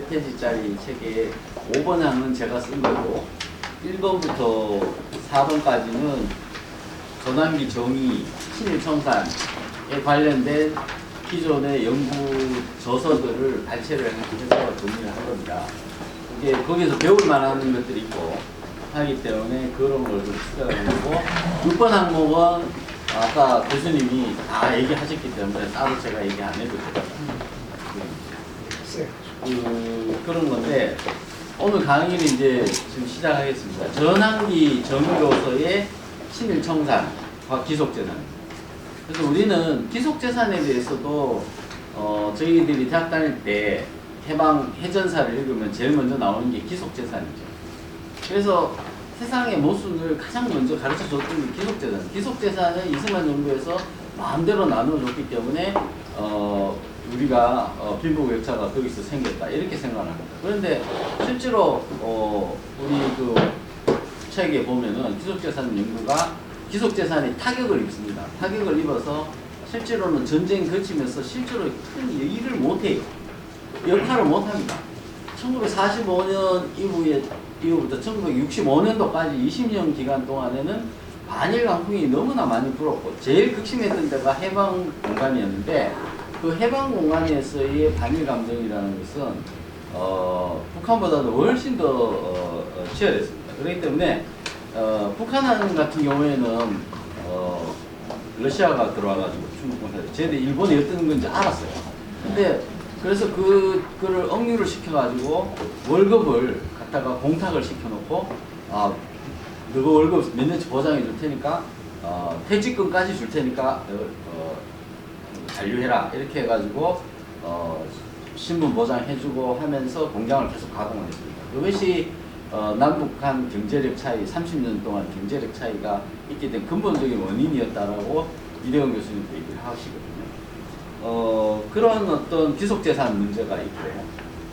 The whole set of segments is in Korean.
8페이지짜리 책에 5번 항은 제가 쓴 거고 1번부터 4번까지는 전환기 정의, 친일청산에 관련된 기존의 연구 저서들을 발췌를 해서 정리를 한 겁니다. 이게 거기서 배울 만한 것들이 있고 하기 때문에 그런 걸 좀 추가하는 거고 6번 항목은 아까 교수님이 다 얘기하셨기 때문에 따로 제가 얘기 안 해도 돼요. 그런 건데 오늘 강의는 이제 지금 시작하겠습니다. 전환기 정의로서의 친일청산과 기속재산. 그래서 우리는 기속재산에 대해서도 저희들이 대학 다닐 때 해방 해전사를 읽으면 제일 먼저 나오는 게 기속재산이죠. 그래서 세상의 모순을 가장 먼저 가르쳐 줬던 게 기속재산. 기속재산은 이승만 정부에서 마음대로 나눠줬기 때문에 우리가 빈부격차가 거기서 생겼다 이렇게 생각합니다. 그런데 실제로 우리 그 책에 보면은 기속재산 연구가 기속재산이 타격을 입습니다. 타격을 입어서 실제로는 전쟁 거치면서 실제로 큰 일을 못해요. 역할을 못합니다. 1945년 이후부터 1965년도까지 20년 기간 동안에는 반일 강풍이 너무나 많이 불었고 제일 극심했던 데가 해방 공간이었는데 그 해방 공간에서의 반일 감정이라는 것은 북한보다도 훨씬 더 치열했습니다. 그렇기 때문에 북한 같은 경우에는 러시아가 들어와가지고 중국군사들 쟤들 일본이 어떤 건지 알았어요. 근데 그래서 그를 억류를 시켜가지고 월급을 갖다가 공탁을 시켜놓고 너가 월급 몇 년치 보장해 줄 테니까 퇴직금까지 줄 테니까 잔류해라 이렇게 해가지고 신분 보장해주고 하면서 공장을 계속 가동을 했습니다. 그것이 남북 간 경제력 차이 30년 동안 경제력 차이가 있게 된 근본적인 원인이었다라고 이대영 교수님도 얘기를 하시거든요. 그런 어떤 기속재산 문제가 있고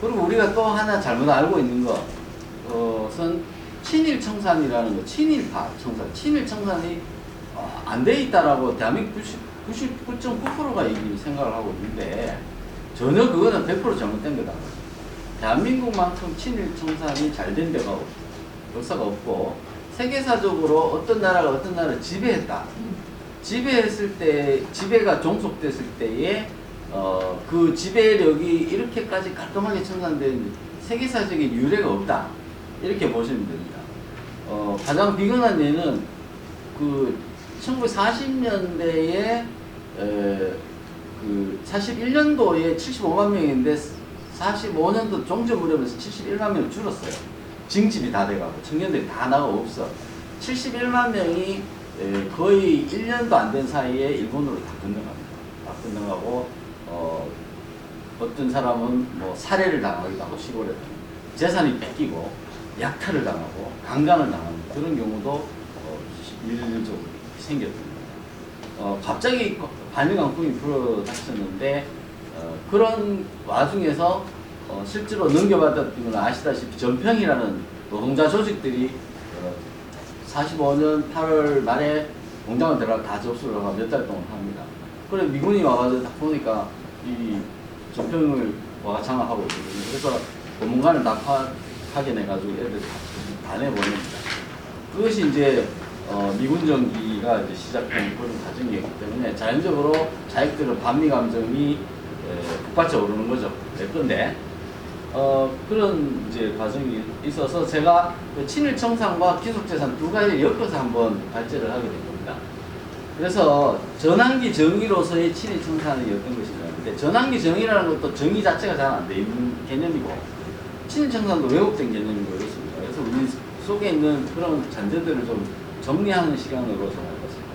그리고 우리가 또 하나 잘못 알고 있는 것은 친일청산이라는 거, 친일파 청산, 친일청산이 안 돼 있다라고 대한민국 99.9%가 생각을 하고 있는데 전혀 그거는 100% 잘못된 거다. 대한민국만큼 친일청산이 잘 된 데가 역사가 없고 세계사적으로 어떤 나라가 어떤 나라를 지배했다. 지배했을 때, 지배가 종속됐을 때에 그 지배력이 이렇게까지 깔끔하게 청산된 세계사적인 유례가 없다. 이렇게 보시면 됩니다. 가장 비근한 예는 그 1940년대에 그 41년도에 75만 명인데 45년도 종전 무렵에서 71만 명이 줄었어요. 징집이 다 돼가고 청년들이 다 나가고 없어. 71만 명이 거의 1년도 안 된 사이에 일본으로 다 건너갑니다. 다 건너가고 어떤 사람은 뭐 살해를 당하기도 하고 시골에 재산이 뺏기고 약탈을 당하고 강간을 당하는 그런 경우도 일률적으로 생겼습니다. 갑자기 반일 강풍이 불어닥쳤는데 그런 와중에서 실제로 넘겨받았던 건 아시다시피 전평이라는 노동자 조직들이 45년 8월 말에 공장을 들어가 다 접수를 하고 몇 달 동안 합니다. 그래 미군이 와가지고 딱 보니까 이 전평을 와가 장악하고 있거든요. 그래서 고문관을 다 파견해가지고 애들 다 내보냅니다. 그것이 이제 미군 정기가 이제 시작된 그런 과정이었기 때문에 자연적으로 자익들은 반미 감정이 북받쳐 오르는 거죠. 그런데 그런 이제 과정이 있어서 제가 친일청산과 기속재산 두 가지를 엮어서 한번 발제를 하게 된 겁니다. 그래서 전환기 정의로서의 친일청산이 어떤 것이냐. 근데 전환기 정의라는 것도 정의 자체가 잘 안 돼 있는 개념이고 친일청산도 왜곡된 개념이고 그렇습니다. 그래서 우리 속에 있는 그런 잔재들을 좀 정리하는 시간으로 정해봤습니다.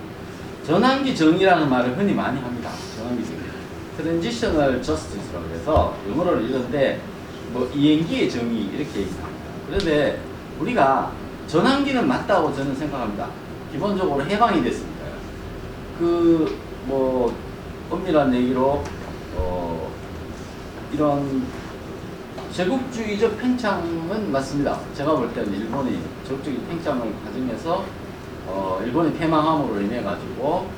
전환기 정의라는 말을 흔히 많이 합니다. 전환기 정의. 트랜지셔널 저스티스라고 해서 영어로는 이런데 뭐 이행기의 정의 이렇게 얘기합니다. 그런데 우리가 전환기는 맞다고 저는 생각합니다. 기본적으로 해방이 됐습니다. 그 뭐 엄밀한 얘기로 이런 제국주의적 팽창은 맞습니다. 제가 볼 때는 일본이 제국주의 팽창을 가정해서 일본이 패망함으로 인해 가지고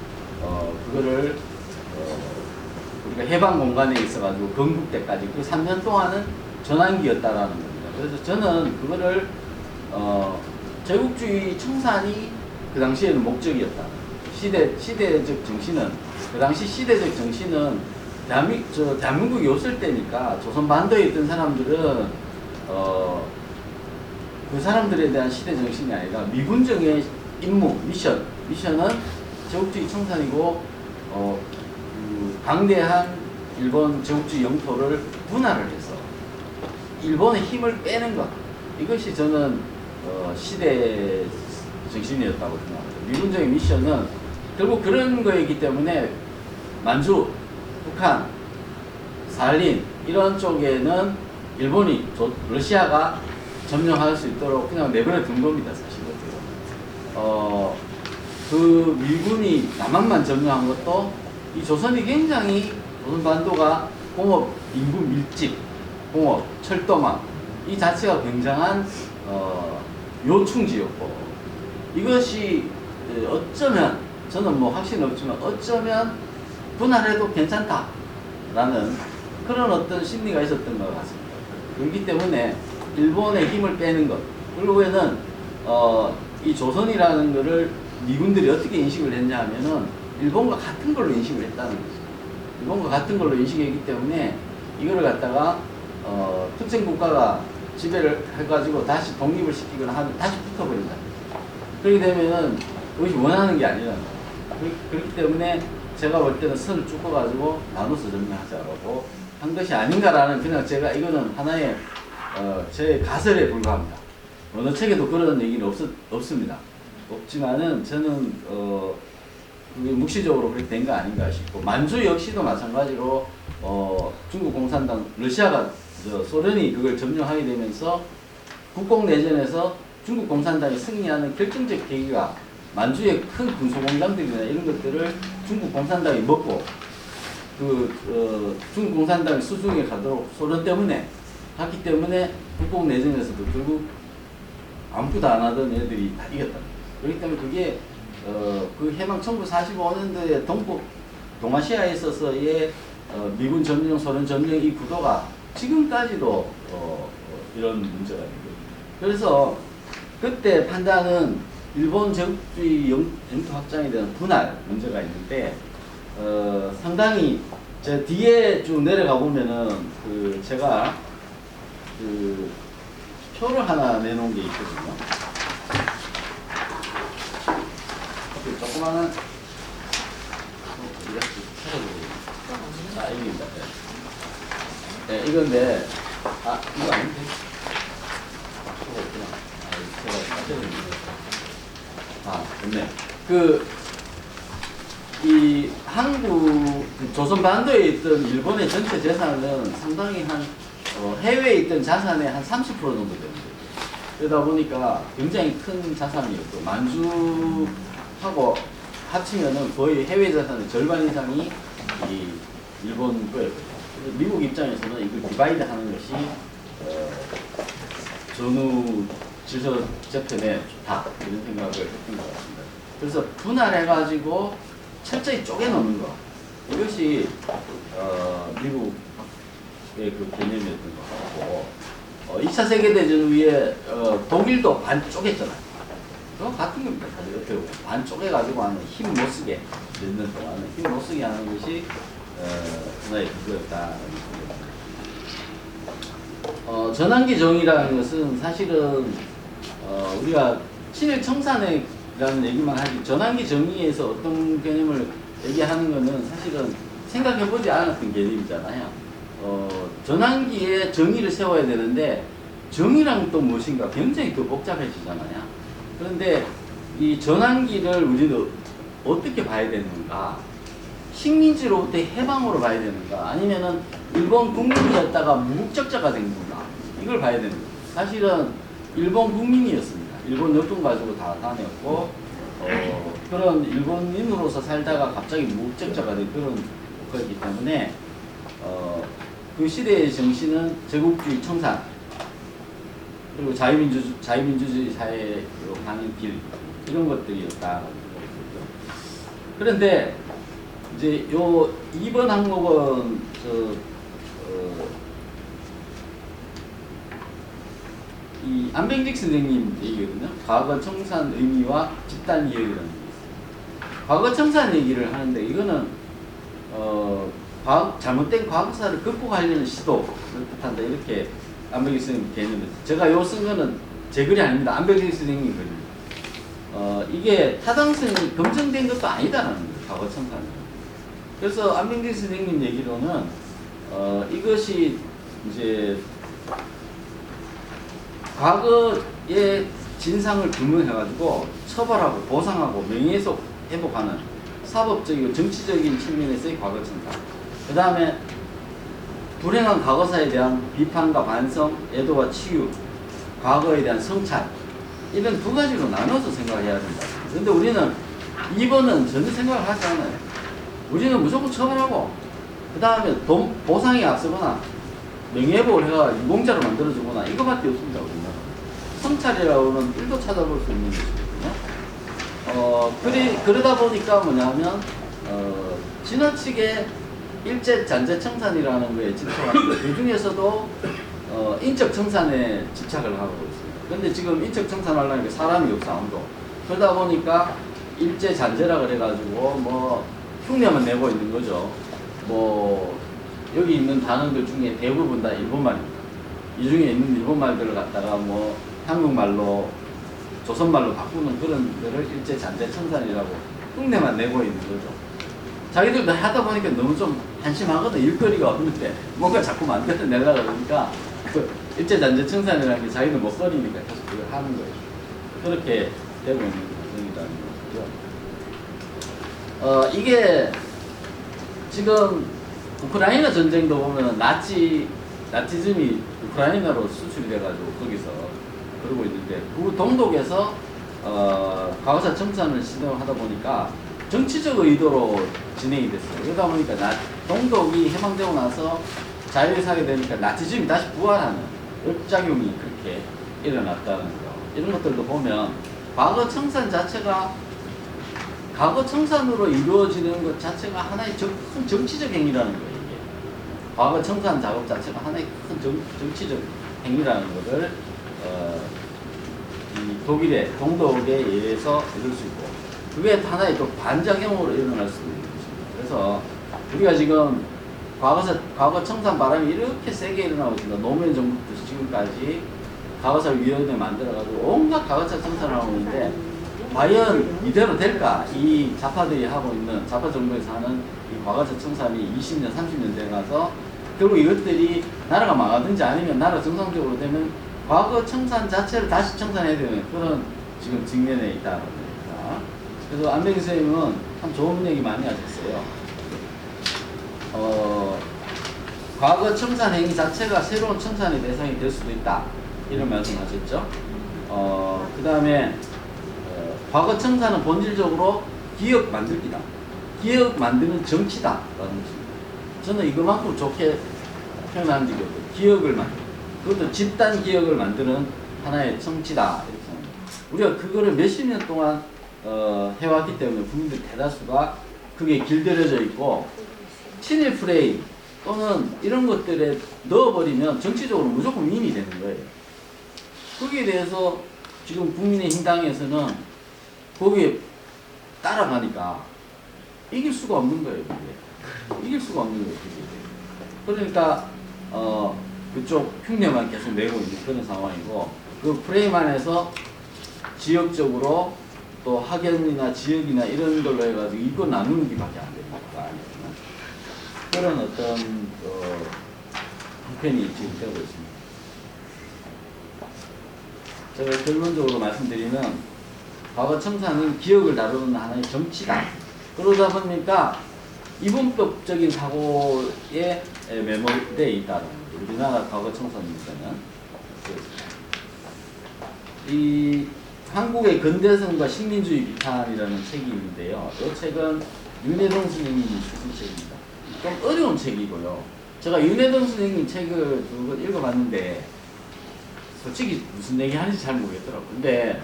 그거를 우리가 해방 공간에 있어가지고 건국 때까지 그 3년 동안은 전환기였다라는 겁니다. 그래서 저는 그거를 제국주의 청산이 그 당시에는 목적이었다. 시대적 정신은 그 당시 시대적 정신은 대한민국이 없을 때니까 조선 반도에 있던 사람들은 그 사람들에 대한 시대 정신이 아니라 미군정의 임무 미션은 제국주의 청산이고 그 방대한 일본 제국주의 영토를 분할을 해서 일본의 힘을 빼는 것, 이것이 저는 시대 정신이었다고 생각합니다. 미군정의 미션은 결국 그런 거이기 때문에 만주, 북한, 사할린 이런 쪽에는 일본이 러시아가 점령할 수 있도록 그냥 내버려 둔 겁니다, 사실은. 그 미군이 남한만 점령한 것도 이 조선이 굉장히 조선 반도가 공업 인구 밀집, 공업, 철도망 이 자체가 굉장한 요충지였고, 이것이 어쩌면 저는 뭐 확신은 없지만 어쩌면 분할해도 괜찮다라는 그런 어떤 심리가 있었던 것 같습니다. 그렇기 때문에 일본의 힘을 빼는 것, 결국에는 이 조선이라는 것을 미군들이 어떻게 인식을 했냐 하면은 일본과 같은 걸로 인식을 했다는 거죠. 일본과 같은 걸로 인식했기 때문에 이거를 갖다가 특정 국가가 지배를 해가지고 다시 독립을 시키거나 하면 다시 붙어버린다. 그렇게 되면은 그것이 원하는 게 아니라는 거예요. 그렇기 때문에 제가 볼 때는 선을 쫓아가지고 나눠서 점령하자고 한 것이 아닌가라는, 그냥 제가 이거는 하나의 제 가설에 불과합니다. 어느 책에도 그런 얘기는 없습니다. 없지만은 저는 그게 묵시적으로 그렇게 된 거 아닌가 싶고, 만주 역시도 마찬가지로 중국 공산당, 러시아가 소련이 그걸 점령하게 되면서 국공내전에서 중국 공산당이 승리하는 결정적 계기가 만주의 큰 군소공장들이나 이런 것들을 중국 공산당이 먹고 중국 공산당이 수중에 가도록 소련 때문에 갔기 때문에 국공내전에서도 결국 아무것도 안 하던 애들이 다 이겼다. 그렇기 때문에 그게 그 해방 1945년도에 동아시아에 있어서의 미군 점령, 소련 점령 이 구도가 지금까지도 이런 문제가 있는 거예요. 그래서 그때 판단은 일본 제국주의 영토 확장에 대한 분할 문제가 있는데 상당히 제 뒤에 쭉 내려가 보면은 제가 표를 하나 내놓은 게 있거든요. 조그마한 어디가 찾아보고 이겁니다. 네, 이건데 이거 아닌데 표가 있구나. 제가 찾아냈는데 됐네. 이 한국 조선 반도에 있던 일본의 전체 재산은 상당히 해외에 있던 자산의 한 30% 정도 됩니다. 그러다 보니까 굉장히 큰 자산이었고, 만주하고 합치면은 거의 해외 자산의 절반 이상이 이 일본 거였거든요. 미국 입장에서는 이걸 디바이드 하는 것이 전후 질서 재편에 좋다 이런 생각을 했던 것 같습니다. 그래서 분할해가지고 철저히 쪼개놓는 거, 이것이 미국의 그 개념이었던 것 같고, 2차 세계대전 후에 독일도 반 쪼갰잖아요. 그거 같은 겁니다. 사실 어떻게 보면 반 쪼개가지고 하는, 힘 못 쓰게 몇 년 동안은 힘 못 쓰게 하는 것이 하나의 그거였다. 전환기 정의라는 것은 사실은 우리가 친일 청산회라는 얘기만 하지, 전환기 정의에서 어떤 개념을 얘기하는 것은 사실은 생각해보지 않았던 개념이잖아요. 전환기에 정의를 세워야 되는데 정의랑 또 무엇인가 굉장히 더 복잡해지잖아요. 그런데 이 전환기를 우리는 어떻게 봐야 되는가? 식민지로부터 해방으로 봐야 되는가? 아니면은 일본 국민이었다가 무국적자가 된 건가? 이걸 봐야 되는 거예요. 사실은 일본 국민이었습니다. 일본 여권 가지고 다 다녔고, 그런 일본인으로서 살다가 갑자기 무국적자가 된 그런 거였기 때문에, 그 시대의 정신은 제국주의 청산, 그리고 자유민주주의 사회로 가는 길, 이런 것들이었다. 그런데, 이제 요 2번 항목은 이 안병직 선생님 얘기거든요. 과거 청산 의미와 집단 기억이라는 게 있어요. 과거 청산 얘기를 하는데 이거는 잘못된 과거사를 극복하려는 시도를 뜻한다 이렇게 안병직 선생님 개념을. 제가 요 쓴 거는 제 글이 아닙니다. 안병직 선생님 글입니다. 이게 타당성이 검증된 것도 아니다라는 거예요. 과거 청산은. 그래서 안병직 선생님 얘기로는 이것이 이제 과거의 진상을 규명해가지고 처벌하고 보상하고 명예훼손 회복하는 사법적이고 정치적인 측면에서의 과거 청산. 그 다음에 불행한 과거사에 대한 비판과 반성, 애도와 치유, 과거에 대한 성찰 이런 두 가지로 나눠서 생각해야 된다. 그런데 우리는 2번은 전혀 생각을 하지 않아요. 우리는 무조건 처벌하고 그 다음에 보상이 앞서거나 명예회복을 해가 유공자로 만들어주거나 이거밖에 없습니다. 우리는 성찰이라고는 1도 찾아볼 수 없는 것이거든요. 그러다 보니까 뭐냐면 지나치게 일제 잔재 청산이라는 거에 집착하는데 그 중에서도 인적 청산에 집착을 하고 있습니다. 근데 지금 인적 청산하려니까 사람이 없어 아무도. 그러다 보니까 일제 잔재라 그래가지고 뭐 흉내만 내고 있는 거죠. 뭐 여기 있는 단어들 중에 대부분 다 일본말입니다. 이 중에 있는 일본말들을 갖다가 뭐 한국말로 조선말로 바꾸는 그런 거를 일제 잔재 청산이라고 흉내만 내고 있는 거죠. 자기들도 하다 보니까 너무 좀 한심하거든. 일거리가 없는데 뭔가 자꾸 만들어내려고 그러니까 그 일제 잔재 청산이라는 게 자기들 먹거리니까 계속 그걸 하는 거예요. 그렇게 되고 있는 과정이라는 거죠. 이게 지금 우크라이나 전쟁도 보면 나치즘이 우크라이나로 수출이 돼가지고 거기서 그러고 있는데 그 동독에서 과거사 청산을 시도하다 보니까 정치적 의도로 진행이 됐어요. 그러다 보니까 동독이 해방되고 나서 자유를 사게 되니까 나치즘이 다시 부활하는 역작용이 그렇게 일어났다는 거. 이런 것들도 보면 과거 청산 자체가 과거 청산으로 이루어지는 것 자체가 하나의 큰 정치적 행위라는 거예요. 이게. 과거 청산 작업 자체가 하나의 큰 정치적 행위라는 것을 이 독일의 동독에 의해서 이룰 수 있고 그게 하나의 또 반작용으로 일어날 수도 있는 것입니다. 그래서 우리가 지금 과거 청산 바람이 이렇게 세게 일어나고 있습니다. 노무현 정부부터 지금까지 과거사위원회 만들어가지고 온갖 과거사 청산을 하고 있는데 과연 이대로 될까? 이 좌파들이 하고 있는 좌파 정부에서 하는 이 과거사 청산이 20년, 30년 돼가서 결국 이것들이 나라가 망하든지 아니면 나라 정상적으로 되면 과거 청산 자체를 다시 청산해야 되는 그런 지금 직면에 있다는 겁니다. 그래서 안병기 선생님은 참 좋은 얘기 많이 하셨어요. 과거 청산 행위 자체가 새로운 청산의 대상이 될 수도 있다. 이런 말씀 하셨죠. 그 다음에 과거 청산은 본질적으로 기억 만들기다. 기억 만드는 정치다. 라는 것입니다. 저는 이거만큼 좋게 표현한 적이 없어요. 기억을 만드는. 그것도 집단 기억을 만드는 하나의 정치다. 이렇게 생각합니다. 우리가 그거를 몇십 년 동안 해왔기 때문에 국민들 대다수가 그게 길들여져 있고 친일 프레임 또는 이런 것들에 넣어버리면 정치적으로 무조건 위임이 되는 거예요. 거기에 대해서 지금 국민의힘 당에서는 거기에 따라가니까 이길 수가 없는 거예요. 그게. 이길 수가 없는 거예요. 그게. 그러니까 그쪽 흉내만 계속 내고 있는 그런 상황이고 그 프레임 안에서 지역적으로 또 학연이나 지역이나 이런 걸로 해가지고 이거 나누는 게 밖에 안 됩니다. 그런 어떤 형편이 지금 되고 있습니다. 제가 결론적으로 말씀드리면 과거 청산은 기억을 다루는 하나의 정치다. 그러다 보니까 이분법적인 사고에 매몰되어 있다. 우리나라 과거 청산입니다는 이 한국의 근대성과 식민주의 비판이라는 책이 있는데요. 이 책은 윤회동 선생님이 쓰신 책입니다. 좀 어려운 책이고요. 제가 윤회동 선생님 책을 두 번 읽어봤는데 솔직히 무슨 얘기 하는지 잘 모르겠더라고요. 근데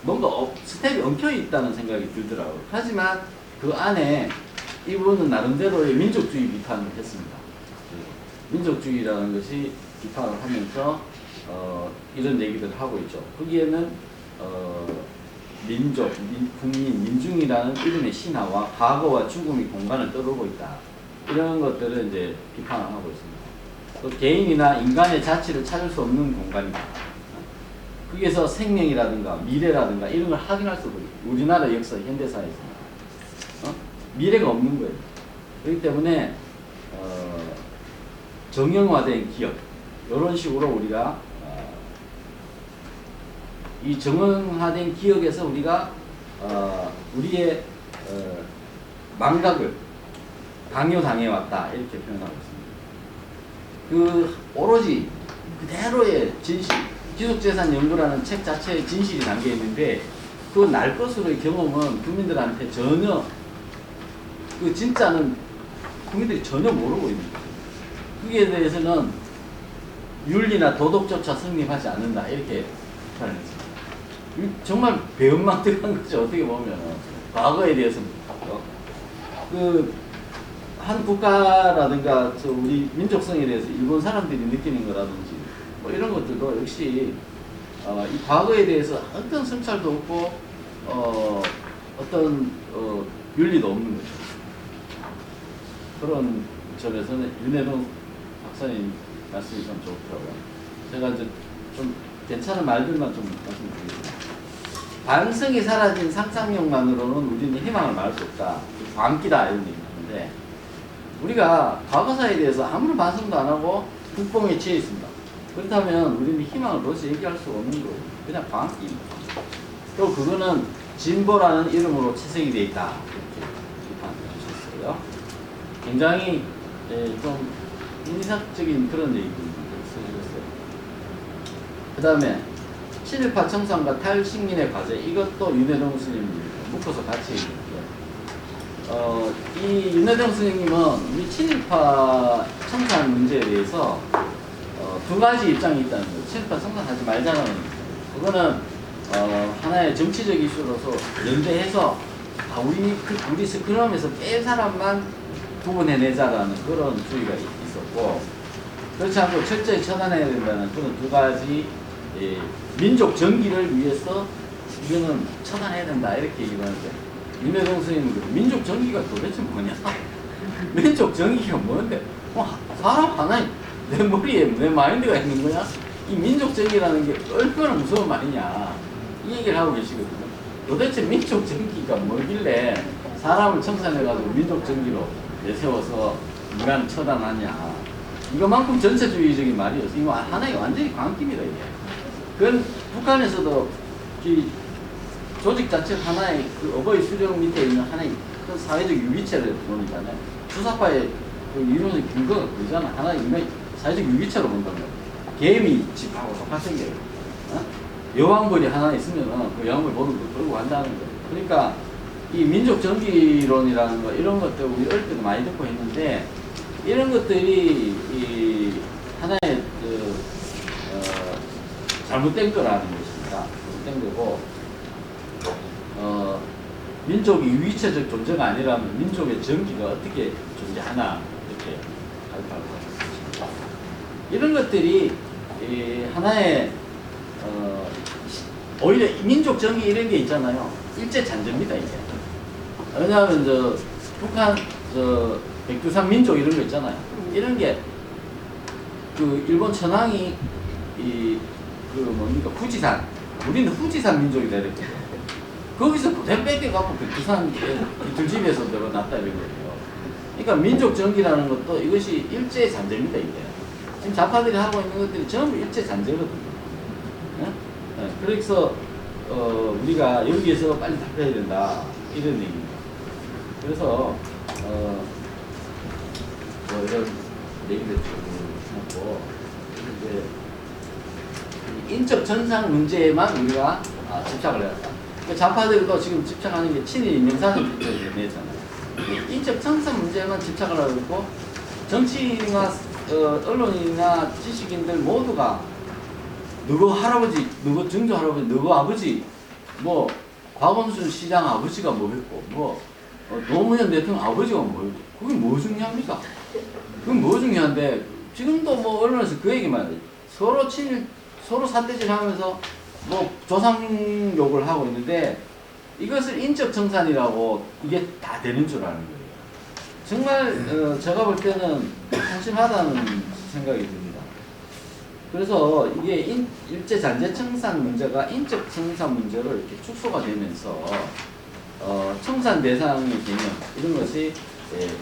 뭔가 스텝이 엉켜 있다는 생각이 들더라고요. 하지만 그 안에 이분은 나름대로의 민족주의 비판을 했습니다. 민족주의라는 것이 비판을 하면서 이런 얘기들을 하고 있죠. 거기에는 민족, 국민, 민중이라는 이름의 신화와 과거와 죽음이 공간을 떠돌고 있다. 이런 것들을 이제 비판을 하고 있습니다. 또 개인이나 인간의 자치를 찾을 수 없는 공간이다. 거기에서 생명이라든가 미래라든가 이런 걸 확인할 수 없어요. 우리나라 역사, 현대사에서 미래가 없는 거예요. 그렇기 때문에 정형화된 기억, 이런 식으로 우리가 이 정형화된 기억에서 우리가 우리의 망각을 강요당해왔다, 이렇게 표현하고 있습니다. 그 오로지 그대로의 진실, 기속재산 연구라는 책 자체에 진실이 담겨 있는데 그 날 것으로의 경험은 국민들한테 전혀 그 진짜는 국민들이 전혀 모르고 있는 거예요. 거기에 대해서는 윤리나 도덕조차 성립하지 않는다, 이렇게 표현했습니다. 정말 배은망 들어간 거죠. 어떻게 보면 과거에 대해서 그 한 국가라든가 우리 민족성에 대해서 일본 사람들이 느끼는 거라든지 뭐 이런 것들도 역시 이 과거에 대해서 어떤 성찰도 없고 어떤 윤리도 없는 거죠. 그런 점에서는 윤혜동 박사님 말씀이 참 좋더라고요. 제가 이제 좀 괜찮은 말들만 좀 말씀드리겠습니다. 반성이 사라진 상상력만으로는 우리는 희망을 말할 수 없다. 광기다, 이런 얘기 하는데 우리가 과거사에 대해서 아무런 반성도 안 하고 국뽕에 취해 있습니다. 그렇다면 우리는 희망을 벌써 얘기할 수가 없는 거예요. 그냥 광기입니다. 또 그거는 진보라는 이름으로 채색이 되어 있다, 이렇게 비판해 주셨어요. 굉장히 좀 인상적인 그런 얘기를 써주셨어요. 그 다음에 친일파 청산과 탈식민의 과제, 이것도 윤혜동 스님이 묶어서 같이 얘기했어요. 이 윤혜동 스님은 우리 친일파 청산 문제에 대해서 두 가지 입장이 있다는 거예요. 친일파 청산하지 말자는 거예요. 그거는 하나의 정치적 이슈로서 연대해서 우리 스크럼에서 뺄 사람만 구분해내자라는 그런 주의가 있었고, 그렇지 않고 철저히 처단해야 된다는 그런 두 가지 민족 정기를 위해서 이거는 처단해야 된다, 이렇게 얘기를 하는데 윤혜동 스님은 민족 정기가 도대체 뭐냐? 민족 정기가 뭔데? 사람 하나 내 머리에 내 마인드가 있는 거야? 이 민족 정기라는 게 얼마나 무서운 말이냐, 이 얘기를 하고 계시거든요. 도대체 민족 정기가 뭐길래 사람을 청산해가지고 민족 정기로 내세워서 인간 처단하냐? 이거만큼 전체주의적인 말이었어. 이거 하나의 완전히 광기입니다, 이게. 그건 북한에서도 이 조직 자체 하나의 그 어버이 수령 밑에 있는 하나의 큰 사회적 유기체를 보니까요. 주사파의 그 이론의 근거가 그잖아. 하나의 사회적 유기체로 본다는 거예요. 개미 집하고 똑같은 게. 여왕벌이 하나 있으면 그 여왕벌 보는 거 끌고 간다는 거예요. 그러니까 이 민족 정기론이라는 거, 이런 것들 우리 어릴 때도 많이 듣고 했는데, 이런 것들이 이 하나의 잘못된 거라는 것입니다. 잘못된 거고, 민족이 유기체적 존재가 아니라면 민족의 정기가 어떻게 존재하나, 이렇게 발표하고 있습니다. 이런 것들이 하나의 오히려 민족 정기 이런 게 있잖아요. 일제 잔재입니다, 이게. 왜냐하면 북한 백두산 민족 이런 거 있잖아요. 이런 게 그 일본 천황이 뭡니까 후지산, 우리는 후지산 민족이다 이랬거든요. 거기서 그대로 뺏겨갖고 백두산 들집에서 내려놨다 이런 거예요. 그러니까 민족 정기라는 것도 이것이 일제 잔재입니다, 이게. 지금 좌파들이 하고 있는 것들이 전부 일제 잔재거든요. 네? 네. 그래서 우리가 여기에서 빨리 답해야 된다, 이런 얘기입니다. 그래서 이런 얘기를 좀 하고, 이제 인적 전상 문제에만 우리가 집착을 해야 한다. 좌파들도 지금 집착하는 게 친일 인명사상 문제를 내잖아요. 인적 전상 문제에만 집착을 하고 있고, 정치인이나 언론이나 지식인들 모두가 누구 할아버지, 누구 증조 할아버지, 누구 아버지, 뭐 박원순 시장 아버지가 뭐였고, 노무현 대통령 아버지가 뭐였고, 그게 뭐 중요합니까? 그건 뭐 중요한데 지금도 뭐 언론에서 그 얘기만 해요. 서로 삿대질 하면서 뭐 조상 욕을 하고 있는데 이것을 인적 청산이라고 이게 다 되는 줄 아는 거예요. 정말 제가 볼 때는 한심하다는 생각이 듭니다. 그래서 이게 일제 잔재 청산 문제가 인적 청산 문제로 이렇게 축소가 되면서 청산 대상의 개념 이런 것이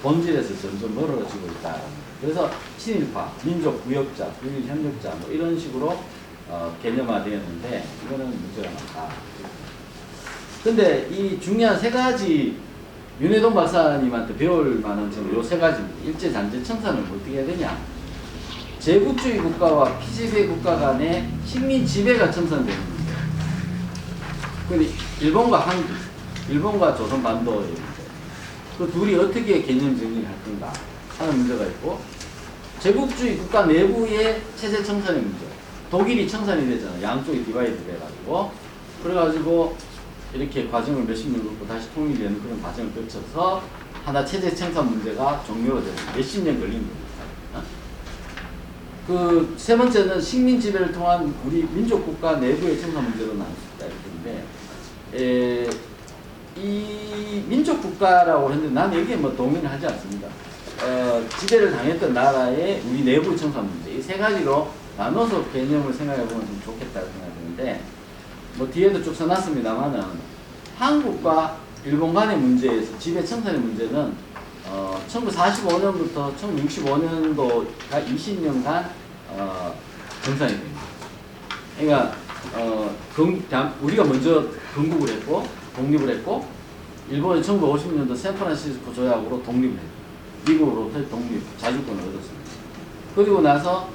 본질에서 점점 멀어지고 있다. 그래서 친일파, 민족 구역자, 분일 협력자 뭐 이런 식으로 개념화되었는데 이거는 문제가 많다. 근데 이 중요한 세 가지 윤회동 박사님한테 배울 만한 지금 요 세 가지 일제 잔재 청산을 어떻게 해야 되냐? 제국주의 국가와 피지배 국가 간의 식민 지배가 청산되는 문제. 근데 일본과 한국, 일본과 조선 반도의 문제. 그 둘이 어떻게 개념 정리를 할 건가 하는 문제가 있고, 제국주의 국가 내부의 체제 청산의 문제. 독일이 청산이 되잖아. 양쪽이 디바이드 돼가지고. 그래가지고 이렇게 과정을 몇십 년 걸고 다시 통일되는 그런 과정을 거쳐서 하나 체제 청산 문제가 종료가 되는 몇십 년 걸린 겁니다. 그 세 번째는 식민 지배를 통한 우리 민족 국가 내부의 청산 문제로 나눌 수 있다 이렇게 있는데, 이 민족 국가라고 했는데 나는 여기에 뭐 동의를 하지 않습니다. 지배를 당했던 나라의 우리 내부 청산 문제 이 세 가지로 나눠서 개념을 생각해 보면 좀 좋겠다고 생각하는데, 뭐 뒤에도 쭉 써놨습니다만은 한국과 일본 간의 문제에서 지배 청산의 문제는 1945년부터 1965년도가 20년간 정산이 됩니다. 그러니까 우리가 먼저 건국을 했고 독립을 했고 일본이 1950년도 샌프란시스코 조약으로 독립을 했고 미국으로부터 독립 자주권을 얻었습니다. 그리고 나서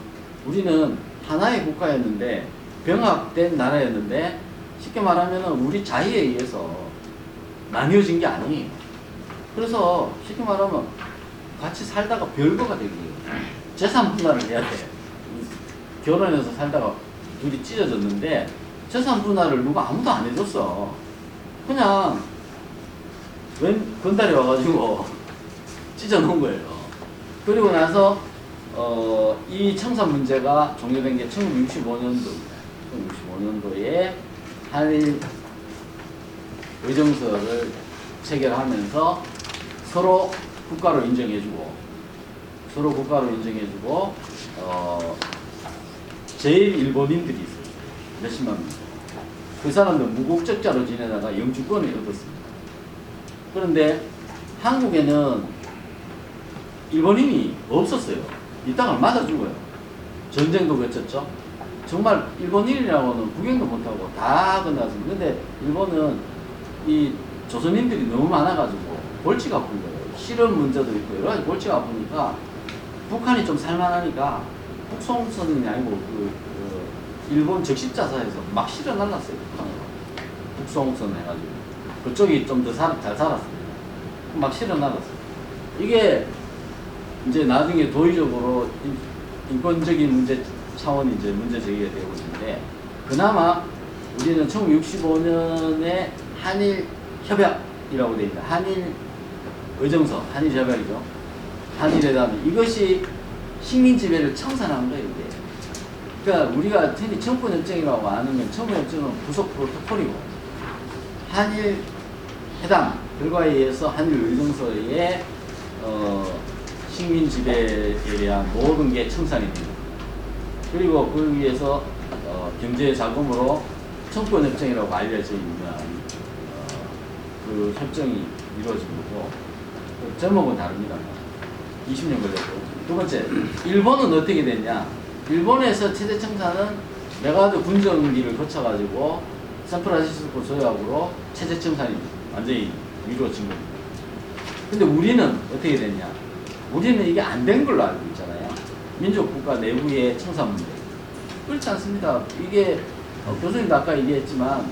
우리는 하나의 국가였는데 병합된 나라였는데 쉽게 말하면 우리 자의에 의해서 나뉘어진 게 아니에요. 그래서 쉽게 말하면 같이 살다가 별거가 되는 거예요. 재산 분할을 해야 돼. 결혼해서 살다가 둘이 찢어졌는데 재산 분할을 누가 아무도 안 해줬어. 그냥 웬 건달이 와가지고 찢어놓은 거예요. 그리고 나서 이 청산 문제가 종료된 게 1965년도입니다. 1965년도에 한일 의정서를 체결하면서 서로 국가로 인정해주고 제일 일본인들이 있어요. 몇십만 명. 그 사람들 무국적자로 지내다가 영주권을 얻었습니다. 그런데 한국에는 일본인이 없었어요. 이 땅을 맞아 죽어요. 전쟁도 거쳤죠. 정말 일본인이라고는 구경도 못하고 다 끝났습니다. 근데 일본은 이 조선인들이 너무 많아가지고 골치가 아픈 거예요. 실업 문제도 있고 여러 가지 골치가 아프니까 북한이 좀 살만하니까 북송선이 아니고 일본 적십자사에서 막 실어 날랐어요. 북한으로. 북송선 해가지고 그쪽이 좀 더 잘 살았습니다. 막 실어 날랐어요. 이게 이제 나중에 도의적으로 인권적인 문제 차원이 이제 문제 제기가 되고 있는데, 그나마 우리는 1965년에 한일 협약이라고 되어 있다. 한일 의정서, 한일 협약이죠. 한일회담이 이것이 식민 지배를 청산한 거예요. 이게. 그러니까 우리가 흔히 청구협정이라고 아는 건 청구협정은 부속 프로토콜이고 한일 회담 결과에 의해서 한일 의정서에 식민 지배에 대한 모든 게 청산이 됩니다. 그리고 그 위해서 경제 자금으로 청구협정이라고 알려져 있는 그 협정이 이루어진 거고, 제목은 다릅니다. 20년 걸렸고. 두 번째, 일본은 어떻게 됐냐? 일본에서 체제 청산은 메가드 군정기를 거쳐가지고 샌프란시스코 조약으로 체제 청산이 완전히 이루어진 겁니다. 근데 우리는 어떻게 됐냐? 우리는 이게 안 된 걸로 알고 있잖아요. 민족국가 내부의 청산 문제. 그렇지 않습니다. 이게 교수님도 아까 얘기했지만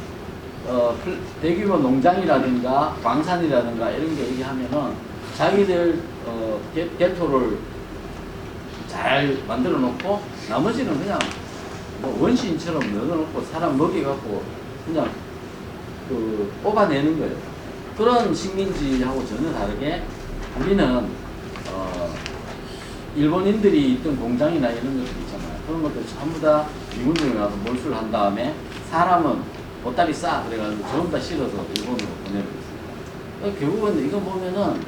대규모 농장이라든가 광산이라든가 이런 게 얘기하면은 자기들 개토를 잘 만들어 놓고 나머지는 그냥 뭐 원시인처럼 넣어놓고 사람 먹여갖고 그냥 뽑아내는 거예요. 그런 식민지하고 전혀 다르게 우리는 일본인들이 있던 공장이나 이런 것들 있잖아요. 그런 것들 전부 다 미군들이 와서 몰수를 한 다음에 사람은 보따리 싸 그래가지고 전부 다 실어서 일본으로 보내버렸습니다. 결국은 이거 보면은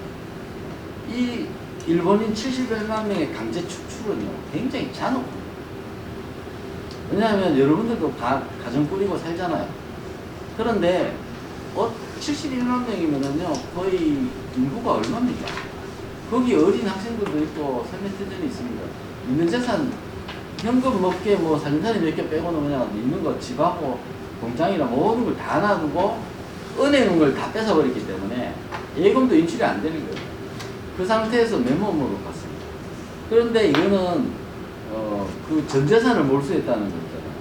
이 일본인 71만 명의 강제 축출은요 굉장히 잔혹합니다. 왜냐하면 여러분들도 가정 꾸리고 살잖아요. 그런데 71만 명이면은요 거의 인구가 얼마입니까? 거기 어린 학생들도 있고 세메트전이 있습니다. 있는 재산 현금 몇 개, 뭐 살림살이 몇 개 빼고는 그냥 있는 거 집하고 공장이랑 모든 걸 다 놔두고 은행 걸 다 뺏어버렸기 때문에 예금도 인출이 안 되는 거예요. 그 상태에서 맨몸으로 갔습니다. 그런데 이거는 그 전 재산을 몰수했다는 거잖아요.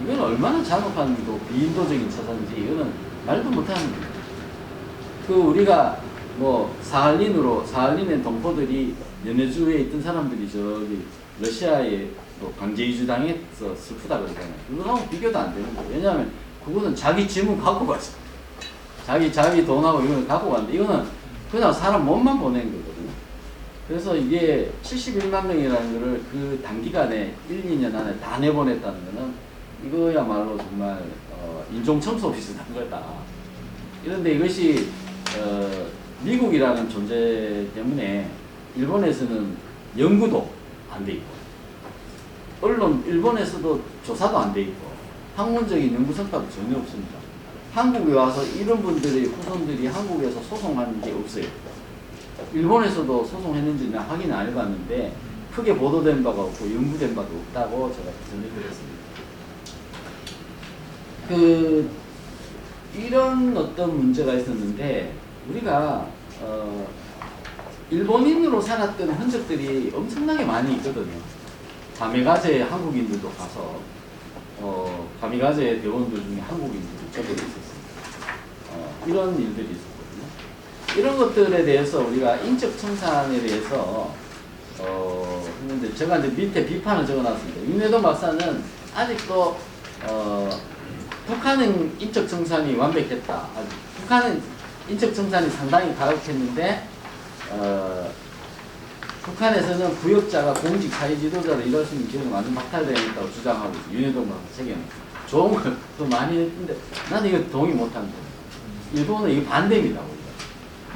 이건 얼마나 잔혹한 또 비인도적인 처사인지 이거는 말도 못하는 거예요. 그 우리가 뭐 사할린의 동포들이 연해주에 있던 사람들이 저기 러시아에 또 강제 이주당해서 슬프다 그러잖아요. 그거하고 비교도 안 되는 거예요. 왜냐하면 그거는 자기 짐은 갖고 갔어. 자기 돈하고 이걸 갖고 갔는데 이거는 그냥 사람 몸만 보낸 거거든요. 그래서 이게 71만 명이라는 거를 그 단기간에 1, 2년 안에 다 내보냈다는 거는 이거야말로 정말 인종청소 비슷한 거다. 그런데 이것이 미국이라는 존재 때문에 일본에서는 연구도 안 돼 있고 언론 일본에서도 조사도 안 돼 있고 학문적인 연구 성과도 전혀 없습니다. 한국에 와서 이런 분들의 후손들이 한국에서 소송하는 게 없어요. 일본에서도 소송했는지는 확인 안 해봤는데 크게 보도된 바가 없고 연구된 바도 없다고 제가 전해드렸습니다. 이런 어떤 문제가 있었는데 우리가 일본인으로 살았던 흔적들이 엄청나게 많이 있거든요. 가메가제 한국인들도 가서 가미가제 대원들 중에 한국인들이 적어도 있었습니다. 이런 일들이 있었거든요. 이런 것들에 대해서 우리가 인적 청산에 대해서 했는데 제가 이제 밑에 비판을 적어놨습니다. 윤회동 박사는 아직도 북한은 인적 청산이 완벽했다. 북한은 인적 청산이 상당히 가혹했는데 북한에서는 부역자가 공직 사회 지도자로 일할 수 있는 기회가 완전 박탈되었다고 주장하고 있어요. 윤회동 박사 책에는 좋은 걸 또 많이 했는데 나는 이거 동의 못한 거예요. 일본은 이거 반대입니다.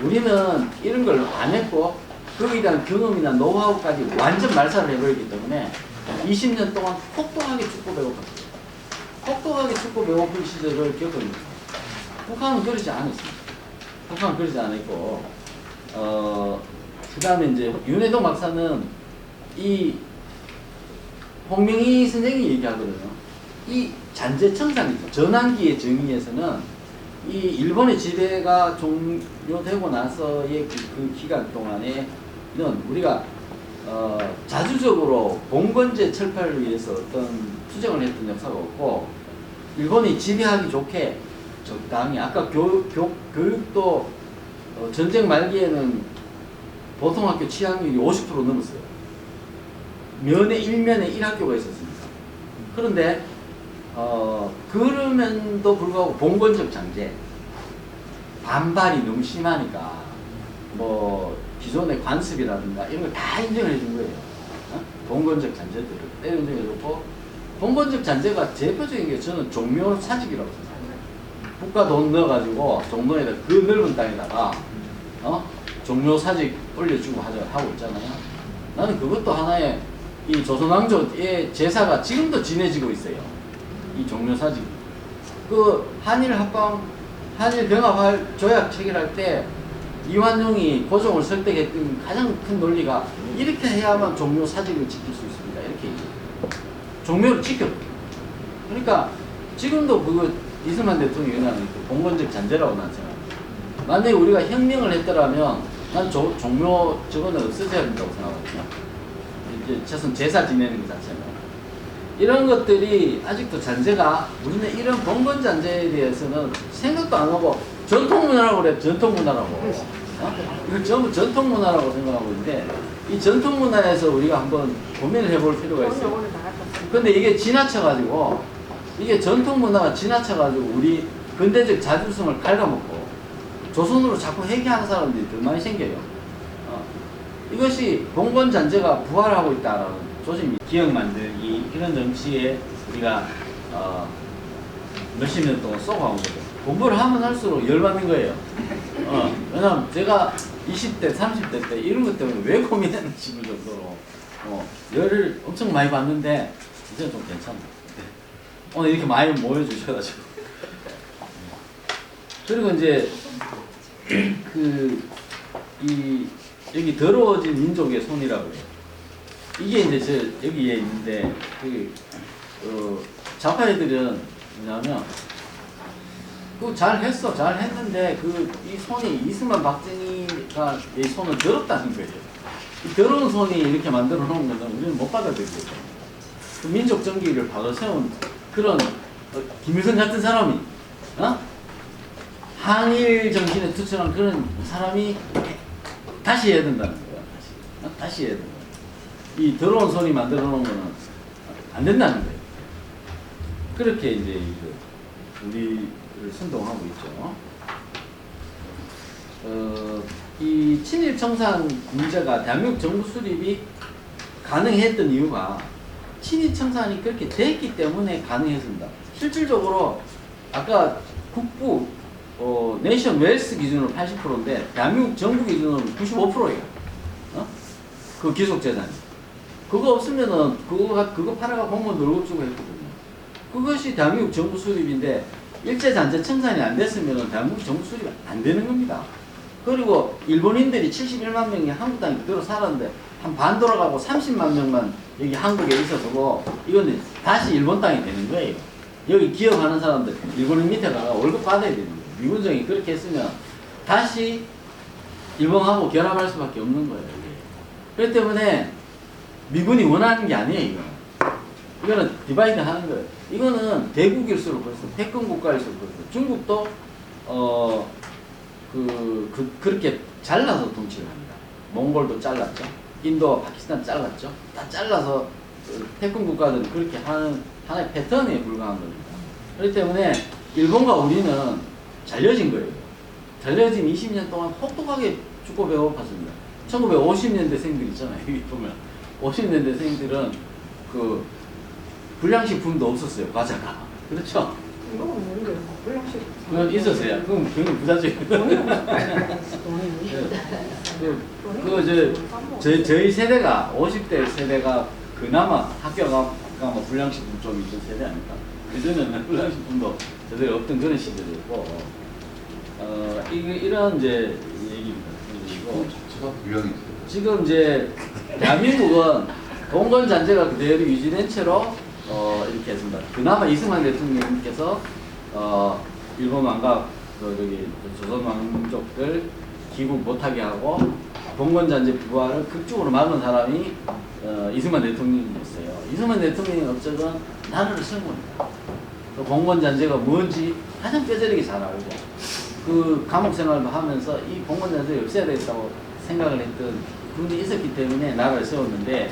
우리는 이런 걸 안 했고 거기에 대한 경험이나 노하우까지 완전 말살을 해버렸기 때문에 20년 동안 혹독하게 죽고 배고팠어요. 혹독하게 죽고 배고픈 시절을 겪었습니다. 북한은 그러지 않았습니다. 북한은 그러지 않았고 그 다음에 이제 윤회동 박사는 이 홍명희 선생이 얘기하거든요. 이 잔재청산이죠. 전환기의 정의에서는 이 일본의 지배가 종료되고 나서의 그 기간 동안에는 우리가 자주적으로 봉건제 철폐를 위해서 어떤 투쟁을 했던 역사가 없고 일본이 지배하기 좋게 적당히 아까 교육도 전쟁 말기에는 보통 학교 취학률이 50% 넘었어요. 면에 1면에 1학교가 있었습니다. 그런데 그럼에도 불구하고 봉건적 장제 반발이 너무 심하니까 뭐 기존의 관습이라든가 이런 걸 다 인정을 해준 거예요. 봉건적 잔재들을 인정해줬고 봉건적 잔재가 대표적인 게 저는 종묘 사직이라고 생각해요. 국가 돈 넣어가지고 종로에다 그 넓은 땅에다가 종묘 사직 올려주고 하고 있잖아요. 나는 그것도 하나의 이 조선왕조의 제사가 지금도 지내지고 있어요. 이 종묘 사직. 그 한일 병합 조약 체결할 때 이완용이 고종을 설득했던 가장 큰 논리가 이렇게 해야만 종묘 사직을 지킬 수 있습니다. 이렇게 얘기해요. 종묘를 지켜. 그러니까 지금도 그거 이승만 대통령이 얘기하는 봉건적 잔재라고 난 생각합니다. 만약에 우리가 혁명을 했더라면 난 종묘 저거는 없어져야 된다고 생각하거든요. 이제 최소한 제사 지내는 것 자체는. 이런 것들이 아직도 잔재가 우리는 이런 봉건 잔재에 대해서는 생각도 안 하고 전통문화라고 그래. 전통문화라고. 이거 전부 전통문화라고 생각하고 있는데 이 전통문화에서 우리가 한번 고민을 해볼 필요가 있어요. 근데 이게 지나쳐가지고 이게 전통문화가 지나쳐가지고 우리 근대적 자주성을 갉아먹고 조선으로 자꾸 회귀하는 사람들이 더 많이 생겨요. 이것이 봉건잔재가 부활하고 있다라는 조짐이 기억 만들기 이런 정치에 우리가 몇십 년 동안 쏘아온 거죠. 공부를 하면 할수록 열받는 거예요. 왜냐면 제가 20대, 30대 때 이런 것 때문에 왜 고민했나 싶을 정도로 열을 엄청 많이 받는데 이제는 좀 괜찮아요. 오늘 이렇게 많이 모여주셔가지고 그리고 이제 여기 더러워진 민족의 손이라고 해요. 이게 이제 여기에 있는데 좌파 애들은 뭐냐면 잘 했는데 이 손이 이승만 박정희가 이 손은 더럽다는 거예요. 이 더러운 손이 이렇게 만들어 놓은 거는 우리는 못 받아들이죠. 그 민족 정기를 바로 세운 그런 김일성 같은 사람이 항일 정신에 투철한 그런 사람이 다시 해야 된다는 거야. 다시 해야 된다. 이 더러운 손이 만들어 놓은 거는 안 된다는 거예요. 그렇게 이제 우리를 선동하고 있죠. 이 친일 청산 문제가 대한민국 정부 수립이 가능했던 이유가 친일 청산이 그렇게 됐기 때문에 가능했습니다. 실질적으로 아까 국부 내이션 웰스 기준으로 80%인데 대한민국 정부 기준으로 95%예요. 그 기속재산이. 그거 없으면은 그거 팔아가 공무원 월급 주고 했거든요. 그것이 대한민국 정부 수립인데 일제잔재 청산이 안 됐으면은 대한민국 정부 수립이 안 되는 겁니다. 그리고 일본인들이 71만 명이 한국 땅에 그대로 살았는데 한 반 돌아가고 30만 명만 여기 한국에 있어서고 이거는 다시 일본 땅이 되는 거예요. 여기 기업하는 사람들 일본인 밑에 가서 월급 받아야 되는 거예요. 미군정이 그렇게 했으면 다시 일본하고 결합할 수밖에 없는 거예요. 그렇기 때문에 미군이 원하는 게 아니에요. 이거는 디바이드 하는 거예요. 이거는 대국일수록 그렇습니다. 패권 국가일수록 그렇습니다. 중국도 그렇게 잘라서 통치를 합니다. 몽골도 잘랐죠. 인도와 파키스탄 잘랐죠. 다 잘라서 패권 국가들은 그렇게 하는 하나의 패턴에 불과한 겁니다. 그렇기 때문에 일본과 우리는 잘려진 거예요. 잘려진 20년 동안 혹독하게 죽고 배고팠습니다. 1950년대생들 있잖아요. 여기 보면 50년대생들은 그 불량식품도 없었어요. 과자가. 그렇죠? 이거는 모르겠어요. 불량식. 그건 있었어요. 그럼 굉장히 부자적인. 저희 세대가 50대 세대가 그나마 학교가 뭐 불량식품 좀 있던 세대 아닙니까? 그전에는 불량식품도 제대로 없던 그런 시대였고 이런 이제 얘기입니다. 그리고 지금 이제 대한민국은 봉건잔재가 그대로 유지된 채로 이렇게 했습니다. 그나마 이승만 대통령님께서 일본 망각 조선 왕족들 귀국 못하게 하고 봉건잔재 부활을 극적으로 막은 사람이 이승만 대통령이었어요. 이승만 대통령이 어쨌든 나라를 세운 겁니다. 봉건잔재가 뭔지 가장 뼈저리게 잘 알고 그 감옥 생활도 하면서 이 봉건잔재를 없애야 되겠다고 생각을 했던 분이 있었기 때문에 나라를 세웠는데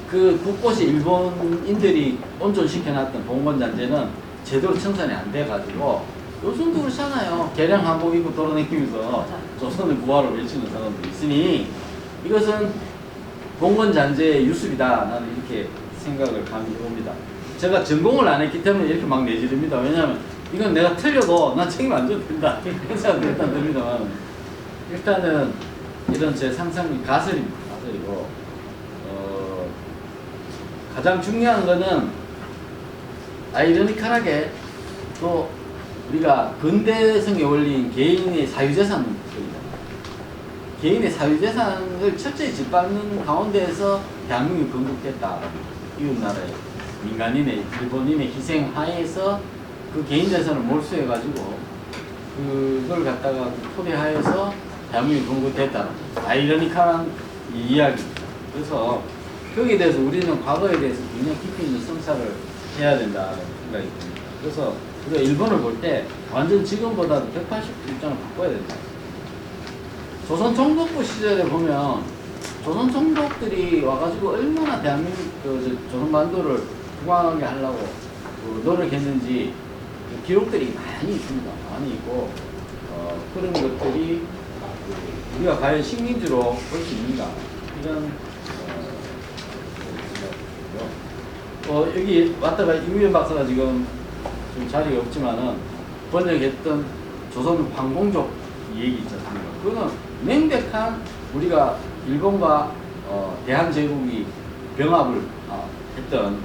그 곳곳에 일본인들이 온전시켜놨던 봉건잔재는 제대로 청산이 안 돼가지고 요즘도 그렇잖아요. 개량 한복 입고 돌아다니면서 조선의 부활을 외치는 사람들이 있으니 이것은 봉건잔재의 유습이다. 나는 이렇게 생각을 감히 해봅니다. 제가 전공을 안 했기 때문에 이렇게 막 내지릅니다. 왜냐하면 이건 내가 틀려도 난 책임 안 져도 된다. 그런 생각도 일단 듭니다만 일단은 이런 제 상상이 가설입니다. 가설이고 가장 중요한 거는 아이러니컬하게 또 우리가 근대성에 올린 개인의 사유재산입니다. 개인의 사유재산을 철저히 짓밟는 가운데에서 대한민국이 건국됐다. 이웃나라의 민간인의 일본인의 희생 하에서 그 개인 재산을 몰수해가지고 그걸 갖다가 토대하에서 대한민국이 건국됐다. 아이러니컬한 이야기입니다. 그래서 거기에 대해서 우리는 과거에 대해서 굉장히 깊이 있는 성찰을 해야 된다는 생각이 듭니다. 그래서 우리가 일본을 볼 때 완전 지금보다도 180도 입장을 바꿔야 된다. 조선 총독부 시절에 보면 조선 총독들이 와가지고 얼마나 대한민국 조선 반도를 부강하게 하려고 노력했는지 기록들이 많이 있습니다. 많이 있고 그런 것들이 우리가 과연 식민지로 볼 수 있는가? 이런 여기 왔다가 이우현 박사가 지금 자리가 없지만은 번역했던 조선 황공족 얘기 있지 않습니까? 그거는 명백한 우리가 일본과 대한제국이 병합을 했던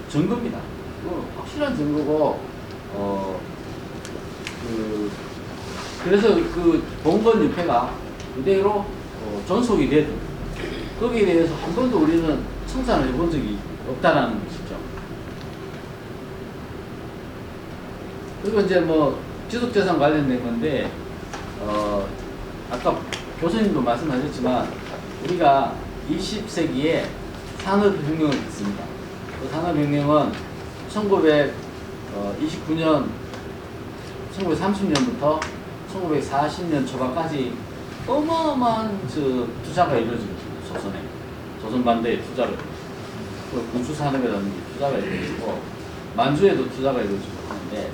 증거입니다. 그거 확실한 증거고 그래서 그 봉건 유패가 그대로 존속이 되든 거기에 대해서 한 번도 우리는 청산을 해본 적이 없다라는 것이죠. 그리고 이제 뭐 지속재산 관련된 건데 아까 교수님도 말씀하셨지만 우리가 20세기에 산업혁명을 했습니다. 그 산업혁명은 1929년 1930년부터 1940년 초반까지 어마어마한 투자가 이루어지고 조선에 조선반도에 투자를 그 군수산업이라는 게 투자가 이루어지고 만주에도 투자가 이루어지고 하는데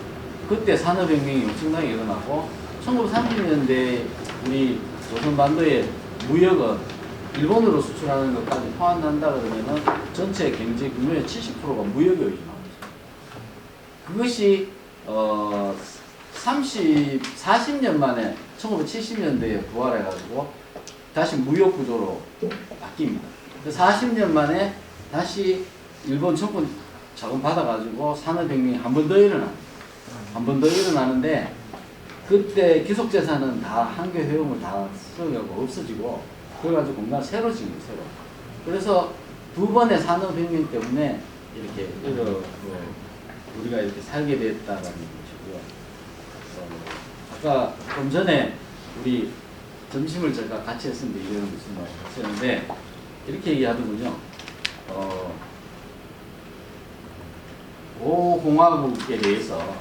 그때 산업혁명이 엄청나게 일어나고 1930년대 우리 조선반도의 무역은 일본으로 수출하는 것까지 포함한다 그러면은 전체 경제 규모의 70%가 무역에 의존하고 있습니다. 그것이 40년 만에 1970년대에 부활해가지고 다시 무역 구조로 바뀝니다. 40년 만에 다시 일본 정권 자금 받아가지고 산업혁명이 한 번 더 일어납니다. 한 번 더 일어나는데 그때 기속재산은 다 한계 회용을 다 쓰려고 없어지고 그래가지고 뭔가 새로 지금 새로. 그래서 두 번의 산업혁명 때문에 이렇게 우리가 이렇게 살게 됐다라는 것이고요. 아까 좀 전에 우리 점심을 제가 같이 했습니다. 이런 무슨 말 같이 했는데 이렇게 얘기하더군요. 오공화국에 대해서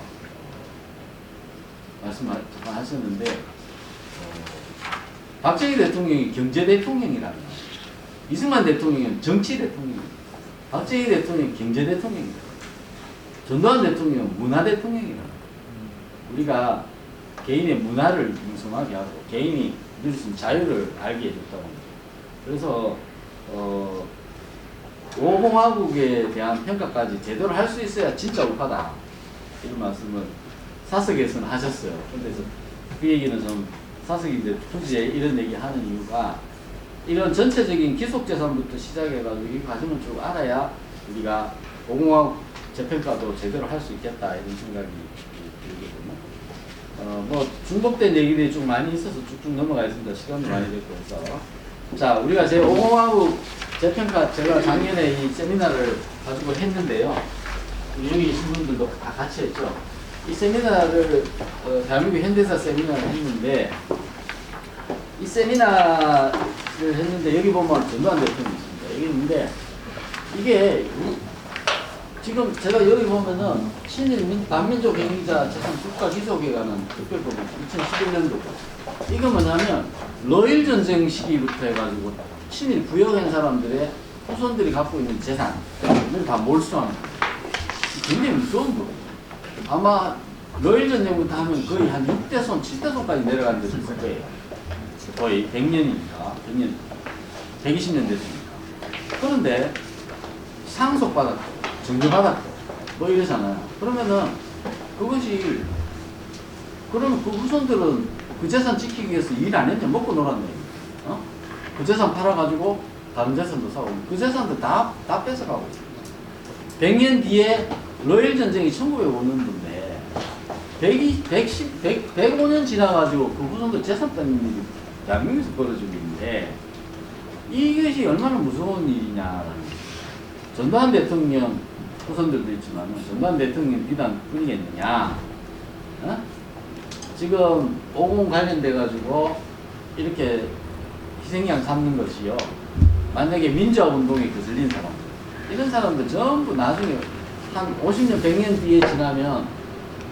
말씀을 잠깐 하셨는데 박정희 대통령이 경제 대통령이라면 이승만 대통령은 정치 대통령입니다. 박정희 대통령이 경제 대통령입니다. 전두환 대통령은 문화 대통령이라. 우리가 개인의 문화를 융성하게 하고 개인이 누릴 수 있는 자유를 알게 해줬다고 합니다. 그래서 5공화국에 대한 평가까지 제대로 할 수 있어야 진짜 우파다 이런 말씀을 사석에서는 하셨어요. 근데 그 얘기는 좀 사석인데 굳이 이런 얘기 하는 이유가 이런 전체적인 기속재산부터 시작해가지고 이 과정을 쭉 알아야 우리가 5공화국 재평가도 제대로 할 수 있겠다 이런 생각이 들거든요. 뭐 중복된 얘기들이 좀 많이 있어서 쭉쭉 넘어가겠습니다. 시간도 많이 됐고 해서 자 우리가 제 5공화국 재평가 제가 작년에 이 세미나를 가지고 했는데요. 여기 계신 분들도 다 같이 했죠. 이 세미나를 대한민국 현대사 세미나를 했는데 이 세미나를 했는데 여기 보면 전두환 대통령이 있습니다. 여기 있는데 이게 지금 제가 여기 보면은 친일 반민족 행위자 재산 국가 기속에 관한 특별법은 2011년도고 이거 뭐냐면 러일 전쟁 시기부터 해가지고 친일 부역한 사람들의 후손들이 갖고 있는 재산을 다 몰수하는 거예요. 굉장히 무서운 거예요. 아마 러일 전쟁부터 하면 거의 한 6대손, 7대손까지 내려가는 데서 있을 거예요. 거의 100년이니까, 100년, 120년 됐으니까. 그런데 상속받았고, 증여받았고, 뭐 이러잖아요. 그러면은 그것이, 그러면 그 후손들은 그 재산 지키기 위해서 일 안 했냐? 먹고 놀았네. 그 재산 팔아가지고 다른 재산도 사고, 그 재산도 다 뺏어가고 있습니다. 100년 뒤에 러일 전쟁이 1905년도인데 105년 지나가지고 그 후손들 재산 뺏는 일이 대한민국에서 벌어지고 있는데 이것이 얼마나 무서운 일이냐라는 거죠. 전두환 대통령 후손들도 있지만 전두환 대통령 비단뿐이겠느냐. 지금 50 관련돼 가지고 이렇게 희생양 삼는 것이요. 만약에 민주화운동에 거슬린 사람들 이런 사람들 전부 나중에 한 50년, 100년 뒤에 지나면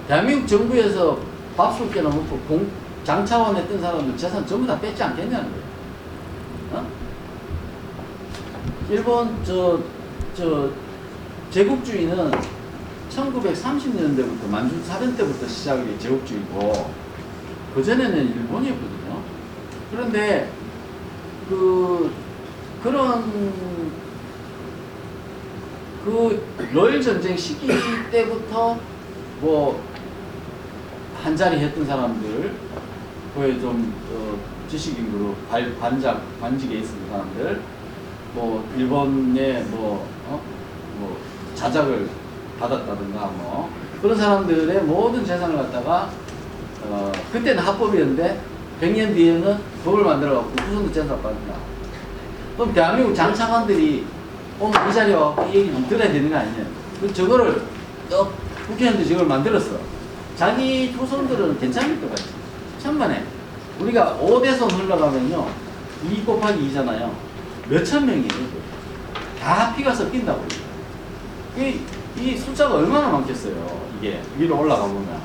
대한민국 정부에서 밥술깨나 먹고 장차원에 뜬 사람들 재산 전부 다 뺏지 않겠냐는 거예요. 일본 제국주의는 1930년대부터 만주 사변 때부터 시작이 제국주의고 그전에는 일본이었거든요. 그런데 그런 그 러일 전쟁 시기 때부터 뭐 한 자리 했던 사람들, 그에 좀 지식인 그룹 관직에 있었던 사람들, 뭐 일본의 뭐 자작을 받았다든가 뭐 그런 사람들의 모든 재산을 갖다가 그때는 합법이었는데 100년 뒤에는 법을 만들어갖고 후손들 재산 받는다. 그럼 대한민국 장차관들이 오늘 이 자리에 와서 이 얘기 좀 들어야 되는 거 아니냐. 저거를 국회의원들이 저걸 만들었어. 자기 후손들은 괜찮을 것 같아. 천만에. 우리가 5대선 흘러가면요. 2 곱하기 2잖아요. 몇천 명이에요. 다 피가 섞인다고. 이 숫자가 얼마나 많겠어요. 이게 위로 올라가 보면.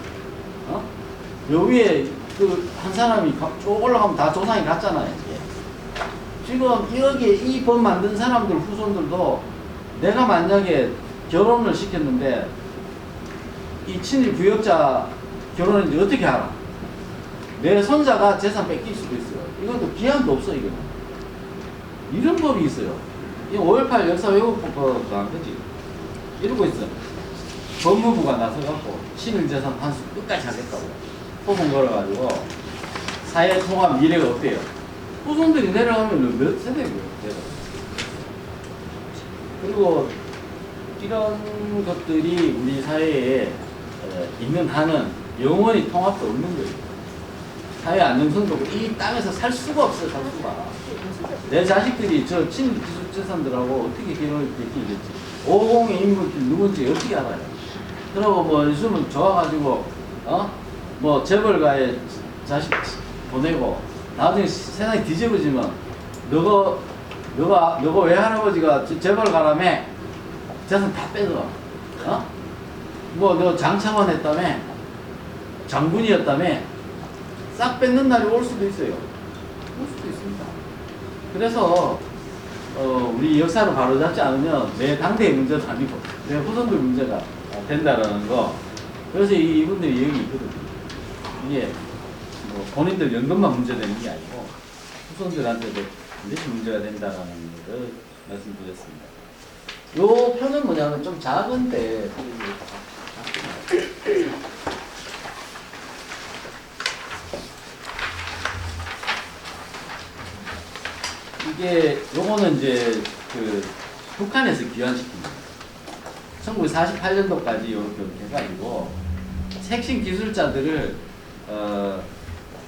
요 위에 그 한 사람이 쭉 올라가면 다 조상이 같잖아요. 이게. 지금 여기에 이 법 만든 사람들 후손들도 내가 만약에 결혼을 시켰는데 이 친일 구역자 결혼했는데 어떻게 알아? 내 손자가 재산 뺏길 수도 있어요. 이것도 기한도 없어, 이거는. 이런 법이 있어요. 이 5.18 역사 왜곡법도 안 되지. 이러고 있어. 법무부가 나서갖고 친일 재산 판수 끝까지 하겠다고. 소송 걸어가지고 사회 통합 미래가 없대요. 후손들이 내려가면 몇 세대고요, 그리고 이런 것들이 우리 사회에 있는 한은 영원히 통합도 없는 거예요. 사회 안정성도 없고 이 땅에서 살 수가 없어요, 살 수가. 내 자식들이 저 친일 기술재산들하고 어떻게 결혼을 맺기겠지. 50의 인물들이 누군지 어떻게 알아요. 그러고 뭐 요즘은 좋아가지고 뭐 재벌가에 자식 보내고 나중에 세상이 뒤집어지면 너가 외할아버지가 재벌가라며 재산 다 뺏어. 뭐 너 장차관 했다며, 장군이었다며, 싹 뺏는 날이 올 수도 있어요. 올 수도 있습니다. 그래서 우리 역사를 바로잡지 않으면 내 당대의 문제도 아니고 내 후손들 문제가 된다라는 거. 그래서 이분들이 여기 있거든요. 이게 뭐 본인들 연금만 문제되는 게 아니고 후손들한테도 반드시 문제가 된다라는 것을 말씀드렸습니다. 요 표는 뭐냐면 좀 작은데 이게 요거는 이제 그 북한에서 귀환시킨 거예요. 1948년도까지 이렇게 해가지고 핵심 기술자들을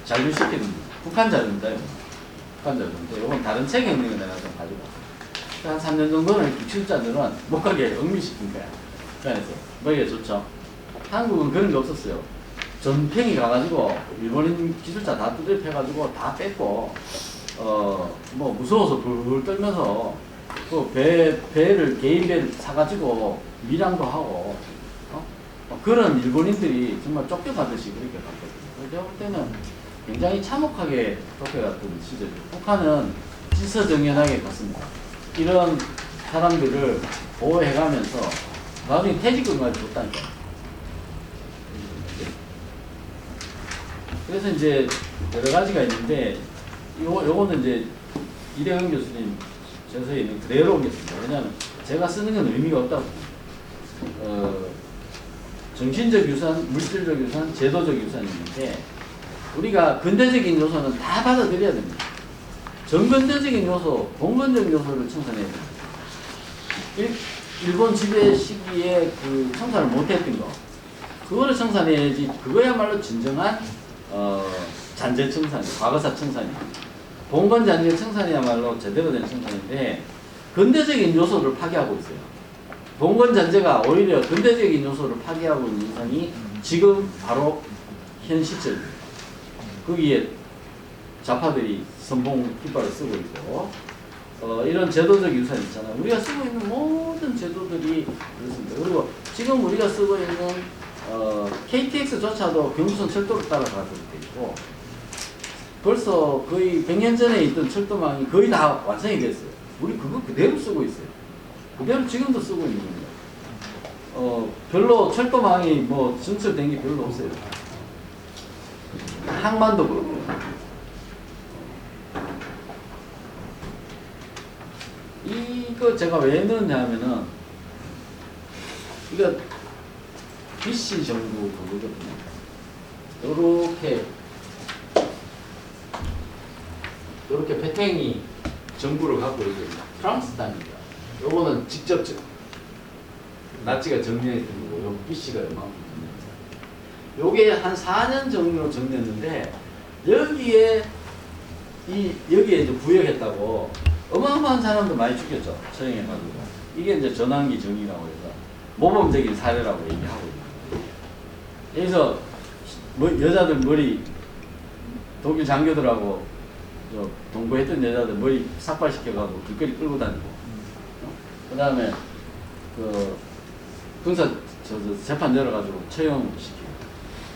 잔류시키는 북한 자료입니다. 북한 자료인데 요건 다른 책에 있는 거 내가 좀 가지고 한 3년 정도는 기술자들은 못 가게 응미시킨 거야. 북한에서. 뭐 이게 좋죠. 한국은 그런 게 없었어요. 전팽이 가가지고 일본인 기술자 다 두드려패가지고 다 뺐고 뭐 무서워서 불불 떨면서 그 배를 개인 배를 사가지고 밀양도 하고 그런 일본인들이 정말 쫓겨가듯이 그렇게 갔거든요. 제가 볼 때는 굉장히 참혹하게 쫓겨갔던 시절이에요. 북한은 질서정연하게 갔습니다. 이런 사람들을 보호해가면서 나중에 퇴직금까지 줬다니까요. 그래서 이제 여러 가지가 있는데 요거는 이제 이대영 교수님 저서에 있는 그대로 오겠습니다. 왜냐하면 제가 쓰는 건 의미가 없다고. 정신적 유산, 물질적 유산, 제도적 유산이 있는데 우리가 근대적인 요소는 다 받아들여야 됩니다. 정근대적인 요소, 봉건적 요소를 청산해야 됩니다. 일본 지배 시기에 그 청산을 못했던 거, 그거를 청산해야지. 그거야말로 진정한 잔재 청산이, 과거사 청산이. 봉건 잔재 청산이야말로 제대로 된 청산인데 근대적인 요소를 파괴하고 있어요. 봉건 잔재가 오히려 근대적인 요소를 파괴하고 있는 현상이 지금 바로 현 시점입니다. 거기에 좌파들이 선봉 깃발을 쓰고 있고 이런 제도적 유산이 있잖아요. 우리가 쓰고 있는 모든 제도들이 그렇습니다. 그리고 지금 우리가 쓰고 있는 KTX조차도 경부선 철도를 따라가고 있고 벌써 거의 100년 전에 있던 철도망이 거의 다 완성이 됐어요. 우리 그거 그대로 쓰고 있어요. 그대로 지금도 쓰고 있는 겁니다. 별로 철도망이 뭐 증설된 게 별로 없어요. 항만도 그렇고. 이거 제가 왜 넣었냐면은 이거 BC 정부 그거거든요. 요렇게 배탱이 정부를 갖고 있거든요. 프랑스 땅입니다. 요거는 직접 나치가 정리했던 거고, 요 BC가 요만큼 정리했어요. 요게 한 4년 정도 정리했는데, 여기에 이제 부역했다고 어마어마한 사람도 많이 죽였죠. 처형해가지고. 이게 이제 전환기 정의라고 해서 모범적인 사례라고 얘기하고 있는 거예요. 여기서 여자들 머리, 독일 장교들하고 동거했던 여자들 머리 삭발시켜가지고 길거리 끌고 다니고, 그 다음에 군사 재판 열어가지고 처형시키고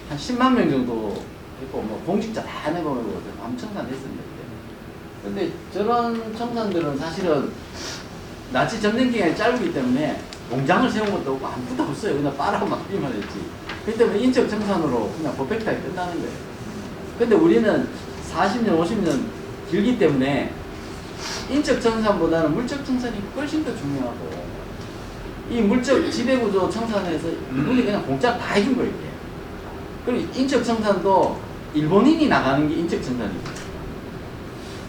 한 10만 명 정도 했고, 뭐 공직자 다 내보내고 암청산 했습니다. 근데 저런 청산들은 사실은 나치 점령 기간이 짧기 때문에 공장을 세운 것도 없고 아무것도 없어요. 그냥 빨아고 막기만 했지. 그렇기 때문에 인적 청산으로 그냥 퍼펙트하게 끝나는 거예요. 근데 우리는 40년, 50년 길기 때문에 인적 청산보다는 물적 청산이 훨씬 더 중요하고, 이 물적 지배구조 청산에서 일본이 그냥 공짜 다 해준 거예요. 이게. 그리고 인적 청산도 일본인이 나가는 게 인적 청산이에요.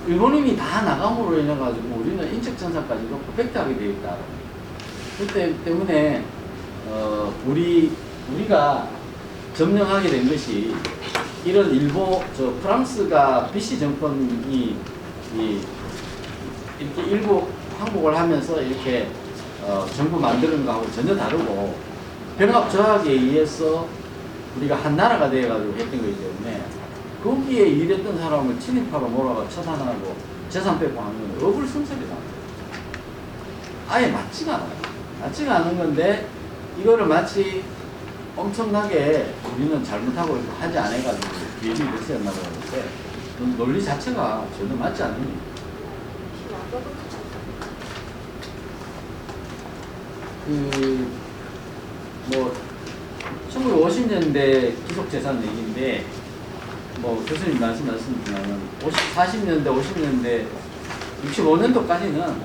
일본인이 다 나감으로 인해 가지고 우리는 인적 청산까지도 퍼펙트하게 되어 있다. 그때 때문에 우리가 점령하게 된 것이 이런 프랑스가 BC 정권이 이렇게 일부 항복을 하면서 이렇게 정부 만드는 거하고 전혀 다르고, 병합 조약에 의해서 우리가 한 나라가 되어가지고 했던 거기 때문에 거기에 일했던 사람을 침입하러 몰아가 처단하고 재산 빼고 하는 건 어불성설이다. 아예 맞지가 않아요. 맞지가 않은 건데, 이거를 마치 엄청나게 우리는 잘못하고 하지 않아가지고 기회를 됐었나 보는데, 논리 자체가 전혀 맞지 않는 거예요. 뭐 1950년대 기속재산 얘기인데, 뭐 교수님 말씀하셨지만 40년대, 50년대, 65년도까지는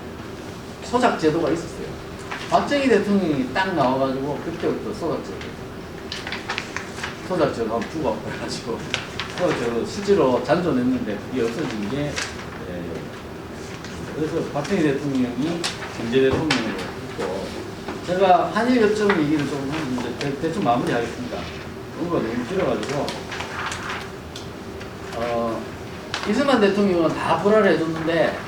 소작 제도가 있었어요. 박정희 대통령이 딱 나와가지고 그때부터 소작 제도 한번 주고 그래가지고 소작 제도 실제로 잔존했는데 그게 없어진 게, 그래서 박정희 대통령이 경제 대통령으로 있고, 제가 한일 협정 얘기를 좀 하는데 대충 마무리하겠습니다. 이거가 너무 길어가지고, 이승만 대통령은 다 불화를 해줬는데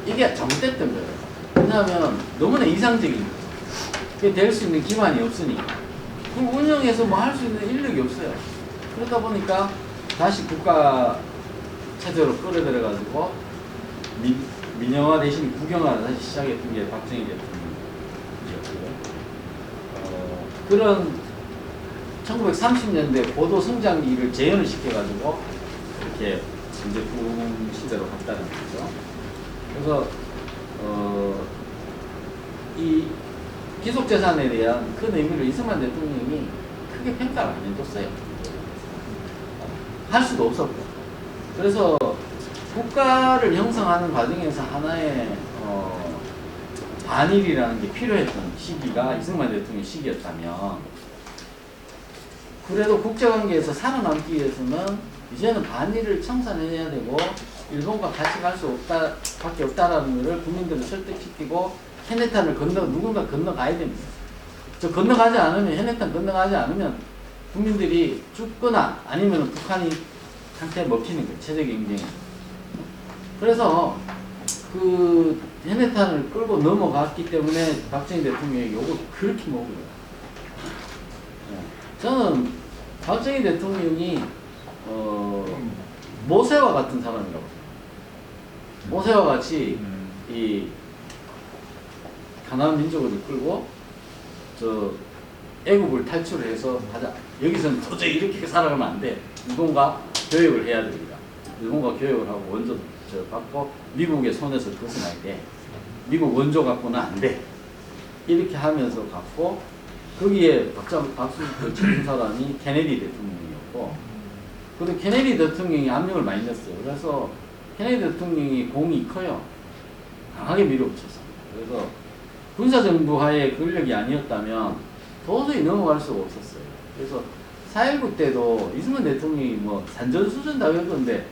이게 잘못됐던 거예요. 왜냐하면 너무나 이상적인 거예요. 그게 될 수 있는 기반이 없으니까. 그럼 운영해서 뭐 할 수 있는 인력이 없어요. 그러다 보니까 다시 국가 체제로 끌어들여가지고 민영화 대신 국영화를 다시 시작했던 게 박정희 대통령이었고요. 그런 1930년대 고도 성장기를 재현을 시켜가지고 이렇게 이제 부흥 시대로 갔다는 거죠. 그래서 이 기속재산에 대한 큰 의미를 이승만 대통령이 크게 평가를 안 해줬어요. 할 수도 없었고. 그래서 국가를 형성하는 과정에서 하나의 반일이라는 게 필요했던 시기가 이승만 대통령 시기였다면, 그래도 국제관계에서 살아남기 위해서는 이제는 반일을 청산해야 되고 일본과 같이 갈 수 없다 밖에 없다라는 것을 국민들을 설득시키고 해내탄을 누군가 건너가야 됩니다. 저 건너가지 않으면, 해내탄 건너가지 않으면 국민들이 죽거나 아니면 북한이 한테 먹히는 거예요. 체제 경쟁에. 그래서 그 해내탄을 끌고 넘어갔기 때문에 박정희 대통령이 요걸 그렇게 먹어요. 저는 박정희 대통령이 모세와 같은 사람이라고 봐요. 모세와 같이 이 가나안 민족을 이끌고 저 애국을 탈출해서 가자. 여기서는 도저히 이렇게 살아가면 안 돼. 일본과 교역을 해야 됩니다. 일본과 교역을 하고 원조 받고 미국의 손에서 벗어나야 돼. 미국 원조 갖고는 안 돼. 이렇게 하면서 갔고, 거기에 박수를 치는 사람이 케네디 대통령이었고, 그리고 케네디 대통령이 압력을 많이 냈어요. 그래서 케네디 대통령이 공이 커요. 강하게 밀어붙였어. 그래서 군사정부 하에 권력이 아니었다면 도저히 넘어갈 수가 없었어요. 그래서 4.19 때도 이승만 대통령이 뭐 산전수전 당했던데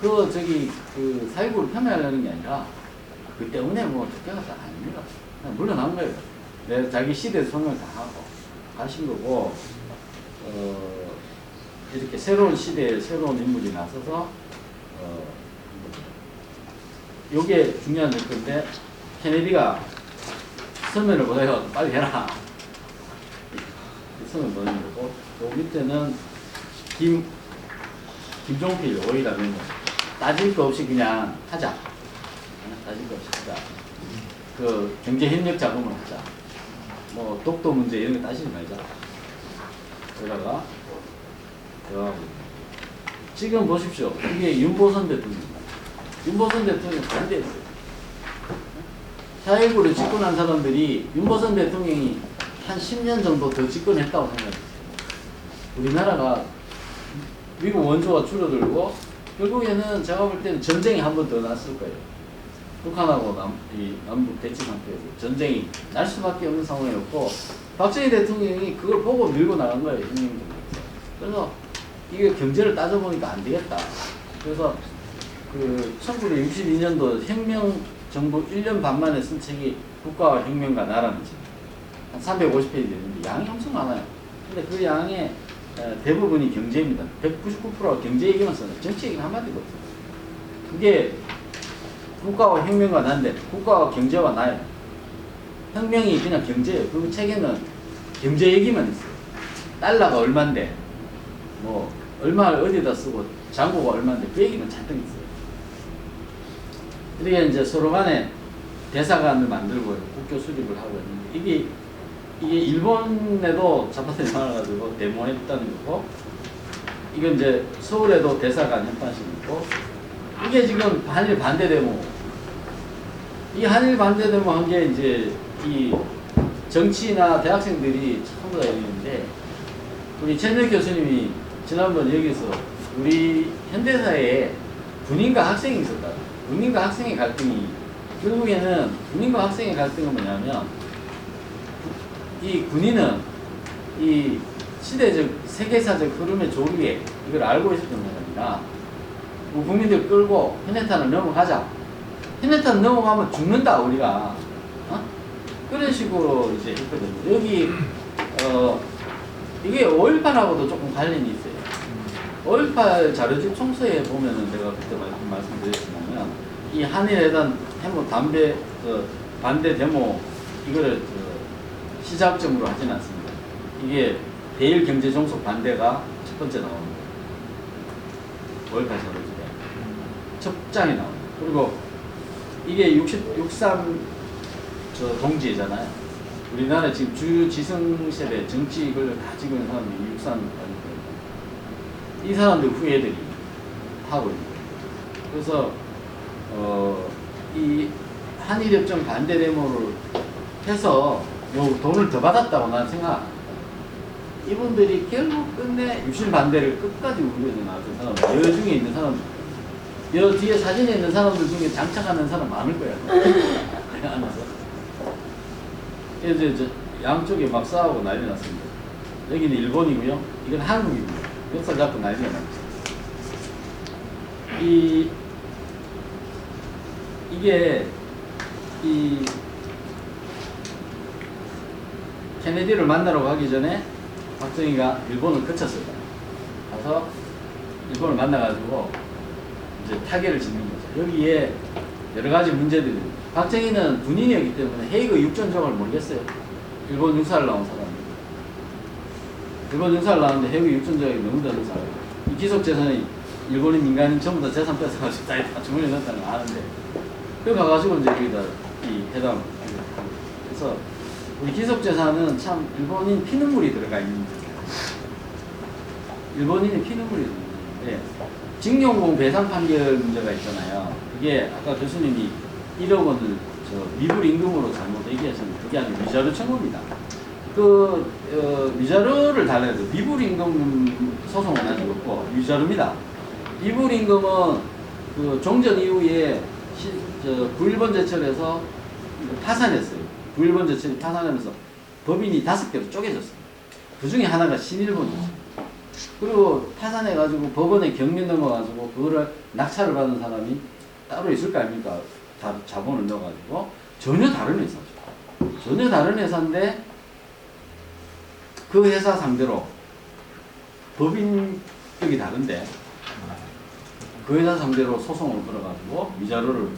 그 4.19를 폄훼하려는 게 아니라 그 때문에 뭐 쫓겨갔다 아닙니다. 그냥 물러난 거예요. 내 자기 시대 소명을 다 하고 가신 거고 이렇게 새로운 시대에 새로운 인물이 나서서 요게 중요한 건데 케네디가 서면을 보내서 빨리 해라. 서면 보내는 거고 그 밑에는 김종필 오이라면 따질 거 없이 그냥 하자. 따질 거 없이 하자. 그 경제 협력 자금을 하자. 뭐 독도 문제 이런 거 따지지 말자. 그러다가 지금 보십시오. 이게 윤보선 대통령입니다. 윤보선 대통령 반대했어요. 4.19를 집권한 사람들이 윤보선 대통령이 한 10년 정도 더 집권했다고 생각했어요. 우리나라가 미국 원조가 줄어들고 결국에는 제가 볼 때는 전쟁이 한 번 더 났을 거예요. 북한하고 남북 대치 상태에서 전쟁이 날 수밖에 없는 상황이었고 박정희 대통령이 그걸 보고 밀고 나간 거예요. 혁명정부에서. 그래서 이게 경제를 따져보니까 안 되겠다. 그래서 그 1962년도 혁명정부 1년 반 만에 쓴 책이 국가와 혁명과 나라는 책. 한 350페이지 되는데 양이 엄청 많아요. 근데 그 양의 대부분이 경제입니다. 199%가 경제 얘기만 써요. 정치 얘기는 한마디도 없어요. 그게 국가와 혁명과 나인데 국가와 경제와 나예요. 혁명이 그냥 경제예요. 그 책에는 경제 얘기만 있어요. 달러가 얼만데 뭐 얼마를 어디다 쓰고 잔고가 얼만데 그 얘기만 잔뜩 있어요. 이렇게 이제 서로 간에 대사관을 만들고 국교 수립을 하고 있는데 이게 일본에도 자파들이 많아가지고 데모했다는 거고 이건 이제 서울에도 대사관 현판식 있고 이게 지금 한일 반대 데모 이 한일 반대 데모 한 게 이제 이 정치나 대학생들이 전부 다 있는데 우리 최은혁 교수님이 지난번 여기서 우리 현대사에 군인과 학생이 있었다. 군인과 학생의 갈등이 결국에는 군인과 학생의 갈등은 뭐냐면 이 군인은 이 시대적 세계사적 흐름의 조류에 이걸 알고 있었던 사람이라 국민들 끌고 현해탄을 넘어가자. 현해탄 넘어가면 죽는다 우리가. 그런 식으로 이제 했거든요. 여기 이게 5.18하고도 조금 관련이 있어요. 5.18 자료집 총서에 보면은 제가 그때 말씀드렸지만 이 한일회담 해모 담배 반대 데모 이거를 시작점으로 하진 않습니다. 이게 대일 경제 종속 반대가 첫 번째 나옵니다. 5.18 자료집에 첫 장에 나옵니다. 그리고 이게 63 동지잖아요. 우리나라 지금 주 지성세대 정치를 가지고 있는 사람들이 63 이 사람들 후예들이 하고 있는 거예요. 그래서 이 한일협정 반대 데모를 해서 요 돈을 더 받았다고 나는 생각. 이분들이 결국 끝내 유신 반대를 끝까지 우려져 나왔던 사람, 여 중에 있는 사람, 여 뒤에 사진에 있는 사람들 중에 장착하는 사람 많을 거야. 앉아서. 이제 양쪽에 막 싸우고 난리 났습니다. 여기는 일본이고요. 이건 한국입니다. 역사 잡고 난리가 났죠. 이게 케네디를 만나러 가기 전에 박정희가 일본을 거쳤습니다. 가서 일본을 만나가지고 이제 타결을 짓는 거죠. 여기에 여러 가지 문제들이. 박정희는 군인이었기 때문에 헤이그 육전조각을 모르겠어요. 일본 육사를 나온 사람입니다. 일본 육사를 나왔는데 헤이그 육전조각이 너무 다른 사람이에요. 이 기속재산이 일본인 민간인 전부 다 재산 뺏어가지고 다 주머니에 넣었다는 거 아는데 그래 가가지고 이제 여기다 이 회담을 하고 그래서 우리 기속재산은 참 일본인 피눈물이 들어가 있는 거예요. 일본인이 피눈물이 들어가 있는데 징용공 배상 판결 문제가 있잖아요. 그게 아까 교수님이 1억 원을 미불 임금으로 잘못 얘기하셨는데 그게 아니고 위자료 청구입니다. 위자료를 달라야 돼요. 미불 임금 소송은 아직 없고 위자료입니다. 미불 임금은 그 종전 이후에 9.1번 제철에서 파산했어요. 9.1번 제철이 파산하면서 법인이 5개로 쪼개졌어요. 그 중에 하나가 신일본이었어요. 그리고 파산해가지고 법원에 경매 넘어가지고 그거를 낙찰을 받은 사람이 따로 있을 거 아닙니까? 자본을 넣어가지고 전혀 다른 회사죠. 전혀 다른 회사인데 그 회사 상대로 법인격이 다른데 그 회사 상대로 소송을 걸어가지고 위자료를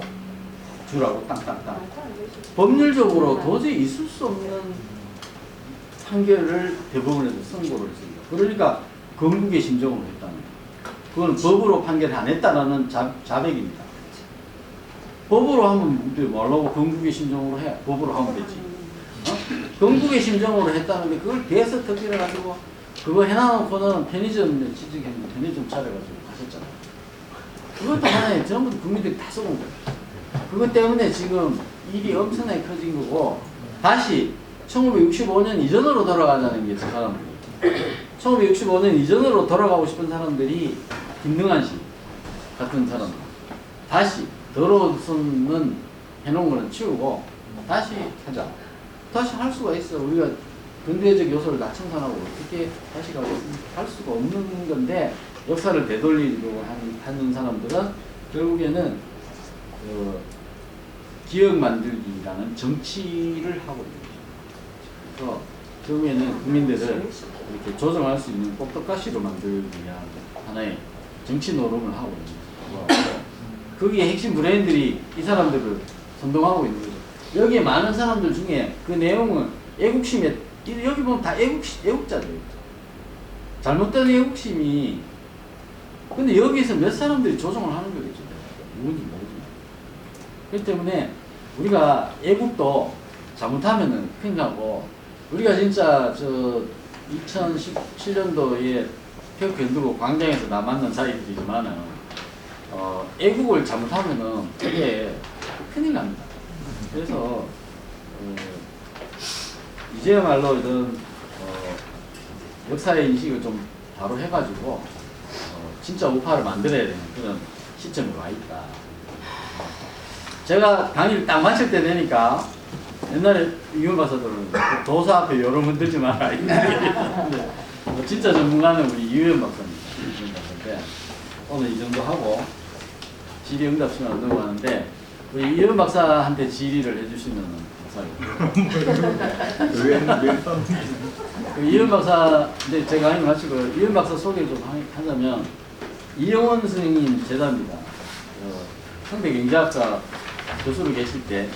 주라고 땅땅땅. 법률적으로 도저히 있을 수 없는 판결을 대법원에서 선고를 했습니다. 그러니까 건국의 심정으로 했다는 거예요. 그건 법으로 판결 안 했다라는 자백입니다. 법으로 하면 뭐라고 건국의 심정으로 해? 법으로 하면 되지. 건국의 심정으로 했다는 게 그걸 대서 특별해 가지고 그거 해놔놓고는 편의점 취직했는데 편의점 차려가지고 가셨잖아요. 그것도 하나의 전부 국민들이 다 써본 거예요. 그것 때문에 지금 일이 엄청나게 커진 거고 다시 1965년 이전으로 돌아가자는 게 저 사람들이 1965년 이전으로 돌아가고 싶은 사람들이 김능한 씨 같은 사람들 다시 더러운 해놓은 거는 치우고 다시 하자. 다시 할 수가 있어. 우리가 근대적 요소를 낮청산하고 어떻게 다시 가겠습니까? 할 수가 없는 건데 역사를 되돌리려고 하는 사람들은 결국에는 기억 만들기라는 정치를 하고 있는 거죠. 그래서 결국에는 국민들을 이렇게 조정할 수 있는 꼭두가시로 만들기 위한 하나의 정치 노름을 하고 있는 거죠. 거기에 핵심 브레인들이 이 사람들을 선동하고 있는 거죠. 여기에 많은 사람들 중에 그 내용은 애국심에 여기 보면 다 애국자들이에요. 잘못된 애국심이 근데 여기에서 몇 사람들이 조정을 하는 거겠죠. 누군지 모르지만. 그렇기 때문에 우리가 애국도 잘못하면은 큰일 나고 우리가 진짜 저 2017년도에 표 견두고 광장에서 나 만난 사이들이지만은 애국을 잘못하면은 그게 큰일 납니다. 그래서 이제야말로 이런 역사의 인식을 좀 바로 해가지고 진짜 우파를 만들어야 되는 그런 시점에 와 있다. 제가 강의를 딱 마칠 때 되니까 옛날에 이건 박사들은 도사 앞에 여론 흔들지 마라. 진짜 전문가는 우리 이유연 박사입니다. 이유연 박사인데 오늘 이 정도 하고 질의 응답 시간을 넘어가는데 우리 이유연 박사한테 질의를 해주시면 감사하겠습니다. 이유연 박사, 근데 제가 강의 마치고 이유연 박사 소개 좀 하자면 이영원 선생님 제자입니다. 성대경제학과 교수로 계실 때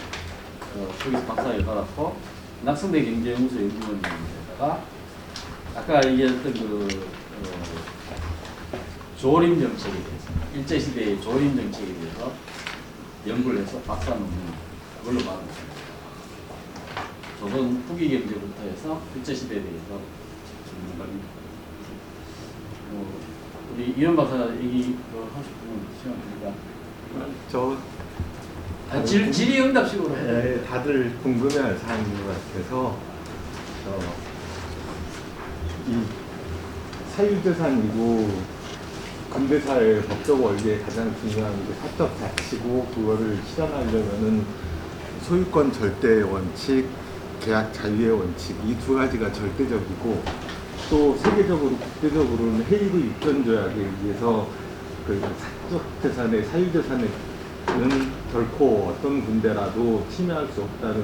거기서 박사를 받았고 낙성대 경제연구소 연구원님에다가 아까 얘기했던 조림 정책에 대해서 일제시대의 조림 정책에 대해서 연구를 해서 박사 논문 그걸로 받았습니다. 조선 후기 경제부터 해서 일제시대에 대해서 전문가입니다. 우리 이현 박사 얘기 하시면 시간 드릴까? 질의응답식으로 해요. 네, 다들 궁금해할 사항인 것 같아서 이 사유재산이고 근대사의 법적 원리에 가장 중요한 게 사적 가치고 그거를 실현하려면은 소유권 절대 원칙, 계약 자유의 원칙 이 두 가지가 절대적이고 또 세계적으로 국제적으로는 헤이그 유편 조약에 의해서 그 사적 재산의 사유재산은 결코 어떤 군대라도 침해할 수 없다는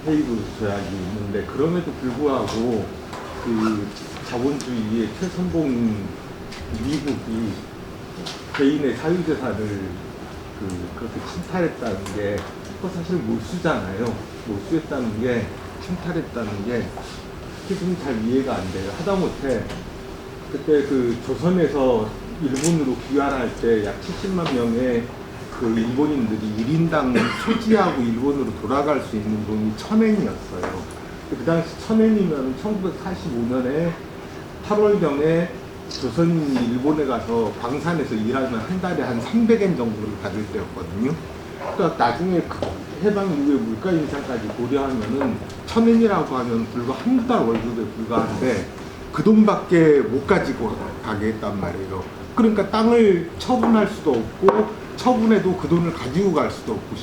헤이그 조약이 있는데 그럼에도 불구하고 그 자본주의의 최선봉 미국이 개인의 사유재산을 그렇게 침탈했다는 게 사실 몰수잖아요. 몰수했다는 게 침탈했다는 게 좀 잘 이해가 안 돼요. 하다못해 그때 그 조선에서 일본으로 귀환할 때 약 70만 명의 그 일본인들이 1인당 소지하고 일본으로 돌아갈 수 있는 돈이 1,000엔이었어요. 그 당시 1,000엔이면 1945년에 8월경에 조선인이 일본에 가서 광산에서 일하면 한 달에 한 300엔 정도를 받을 때였거든요. 그러니까 나중에 해방 이후에 물가 인상까지 고려하면은 1,000엔이라고 하면 불과 한두 달 월급에 불과한데 그 돈밖에 못 가지고 가게 했단 말이에요. 그러니까 땅을 처분할 수도 없고 처분해도 그 돈을 가지고 갈 수도 없고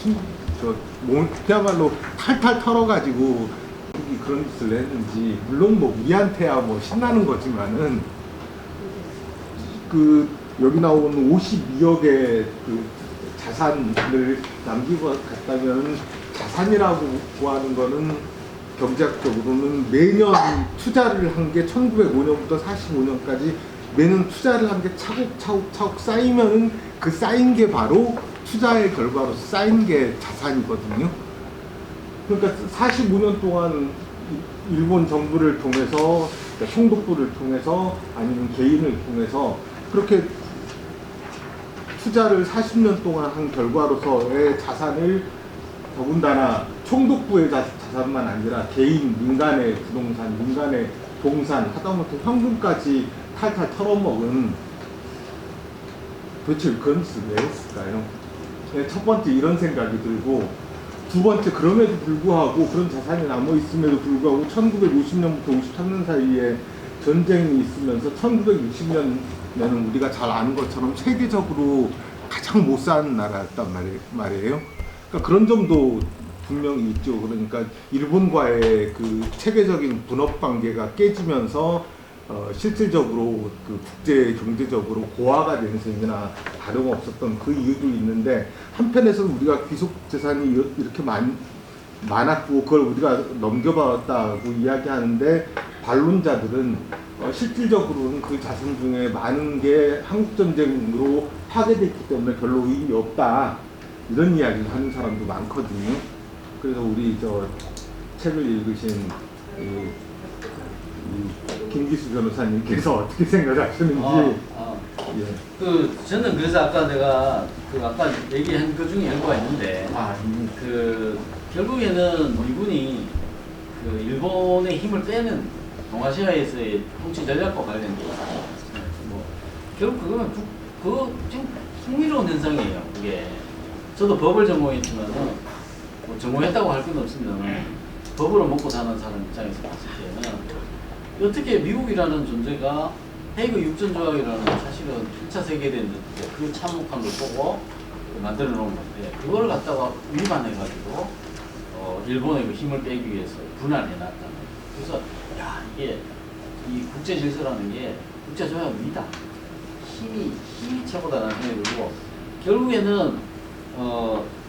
그야말로 탈탈 털어가지고 그런 짓을 했는지, 물론 뭐 우리한테야 뭐 신나는 거지만은 그 여기 나오는 52억의 그 자산을 남기고 갔다면, 자산이라고 하는 거는 경제학적으로는 매년 투자를 한 게 1905년부터 45년까지 매년 투자를 한 게 차곡차곡 쌓이면은 그 쌓인 게 바로 투자의 결과로 쌓인 게 자산이거든요. 그러니까 45년 동안 일본 정부를 통해서, 그러니까 총독부를 통해서 아니면 개인을 통해서 그렇게 투자를 40년 동안 한 결과로서의 자산을, 더군다나 총독부의 자산만 아니라 개인, 민간의 부동산, 민간의 동산, 하다못해 현금까지 탈탈 털어먹은, 도대체 그런 짓을 왜 했을까요? 첫 번째 이런 생각이 들고, 두 번째 그럼에도 불구하고, 그런 자산이 남아있음에도 불구하고 1950년부터 53년 사이에 전쟁이 있으면서 1960년에는 우리가 잘 아는 것처럼 세계적으로 가장 못 사는 나라였단 말이에요. 그러니까 그런 점도 분명히 있죠. 그러니까 일본과의 그 체계적인 분업 관계가 깨지면서 실질적으로 그 국제 경제적으로 고아가 된 셈이나 다름없었던 그 이유도 있는데, 한편에서는 우리가 귀속 재산이 이렇게 많았고 그걸 우리가 넘겨받았다고 이야기하는데, 반론자들은 실질적으로는 그 자산 중에 많은 게 한국전쟁으로 파괴됐기 때문에 별로 의미 없다, 이런 이야기를 하는 사람도 많거든요. 그래서 우리 저 책을 읽으신 김기수 변호사님께서 어떻게 생각하시는지. 예. 저는 그래서 아까 내가 아까 얘기한 그 중에 일부가 있는데, 그 결국에는 미군이 그 일본의 힘을 빼는 동아시아에서의 통치 전략과 관련된 게 있어요. 뭐 결국 그거는 그거 좀 흥미로운 현상이에요. 그게 저도 법을 전공했지만은 뭐 전공했다고 할 건 없습니다만, 법으로 먹고 사는 사람 입장에서 봤을 때는 어떻게 미국이라는 존재가 헤이그 육전조약이라는, 사실은 1차 세계대전 때 그 참혹한 걸 보고 만들어 놓은 건데, 그걸 갖다가 위반해가지고 일본의 그 힘을 빼기 위해서 분할해 놨다는. 그래서 야, 이게 이 국제 질서라는 게 국제조약 위다, 힘이 최고다라는 생각이 들고, 결국에는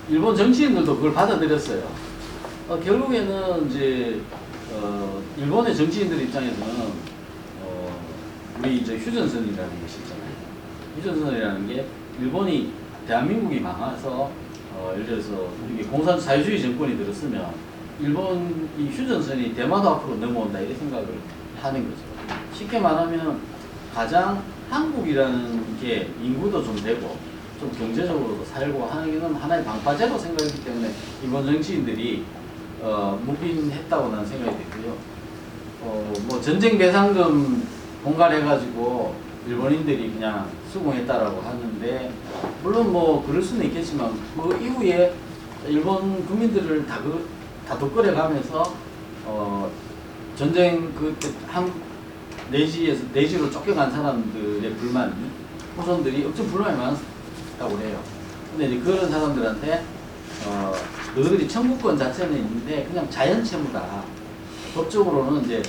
일본 정치인들도 그걸 받아들였어요. 결국에는 이제 일본의 정치인들 입장에서는 우리 이제 휴전선이라는 것이 있잖아요. 휴전선이라는 게 일본이, 대한민국이 망해서 예를 들어서 이게 공산 자유주의 정권이 들었으면 일본 이 휴전선이 대마도 앞으로 넘어온다, 이렇게 생각을 하는 거죠. 쉽게 말하면 가장 한국이라는 게 인구도 좀 되고 좀 경제적으로도 살고 하는 건 하나의 방파제로 생각했기 때문에 일본 정치인들이 묵인했다고 나는 생각이 됐고요. 뭐 전쟁 배상금 공갈해가지고 일본인들이 그냥 수긍했다라고 하는데, 물론 뭐 그럴 수는 있겠지만, 그 이후에 일본 국민들을 다독거려가면서 전쟁 내지로 쫓겨간 사람들의 불만, 후손들이 엄청 불만이 많았다고 해요. 근데 이제 그런 사람들한테 너희들이 청구권 자체는 있는데 그냥 자연 채무다. 법적으로는 이제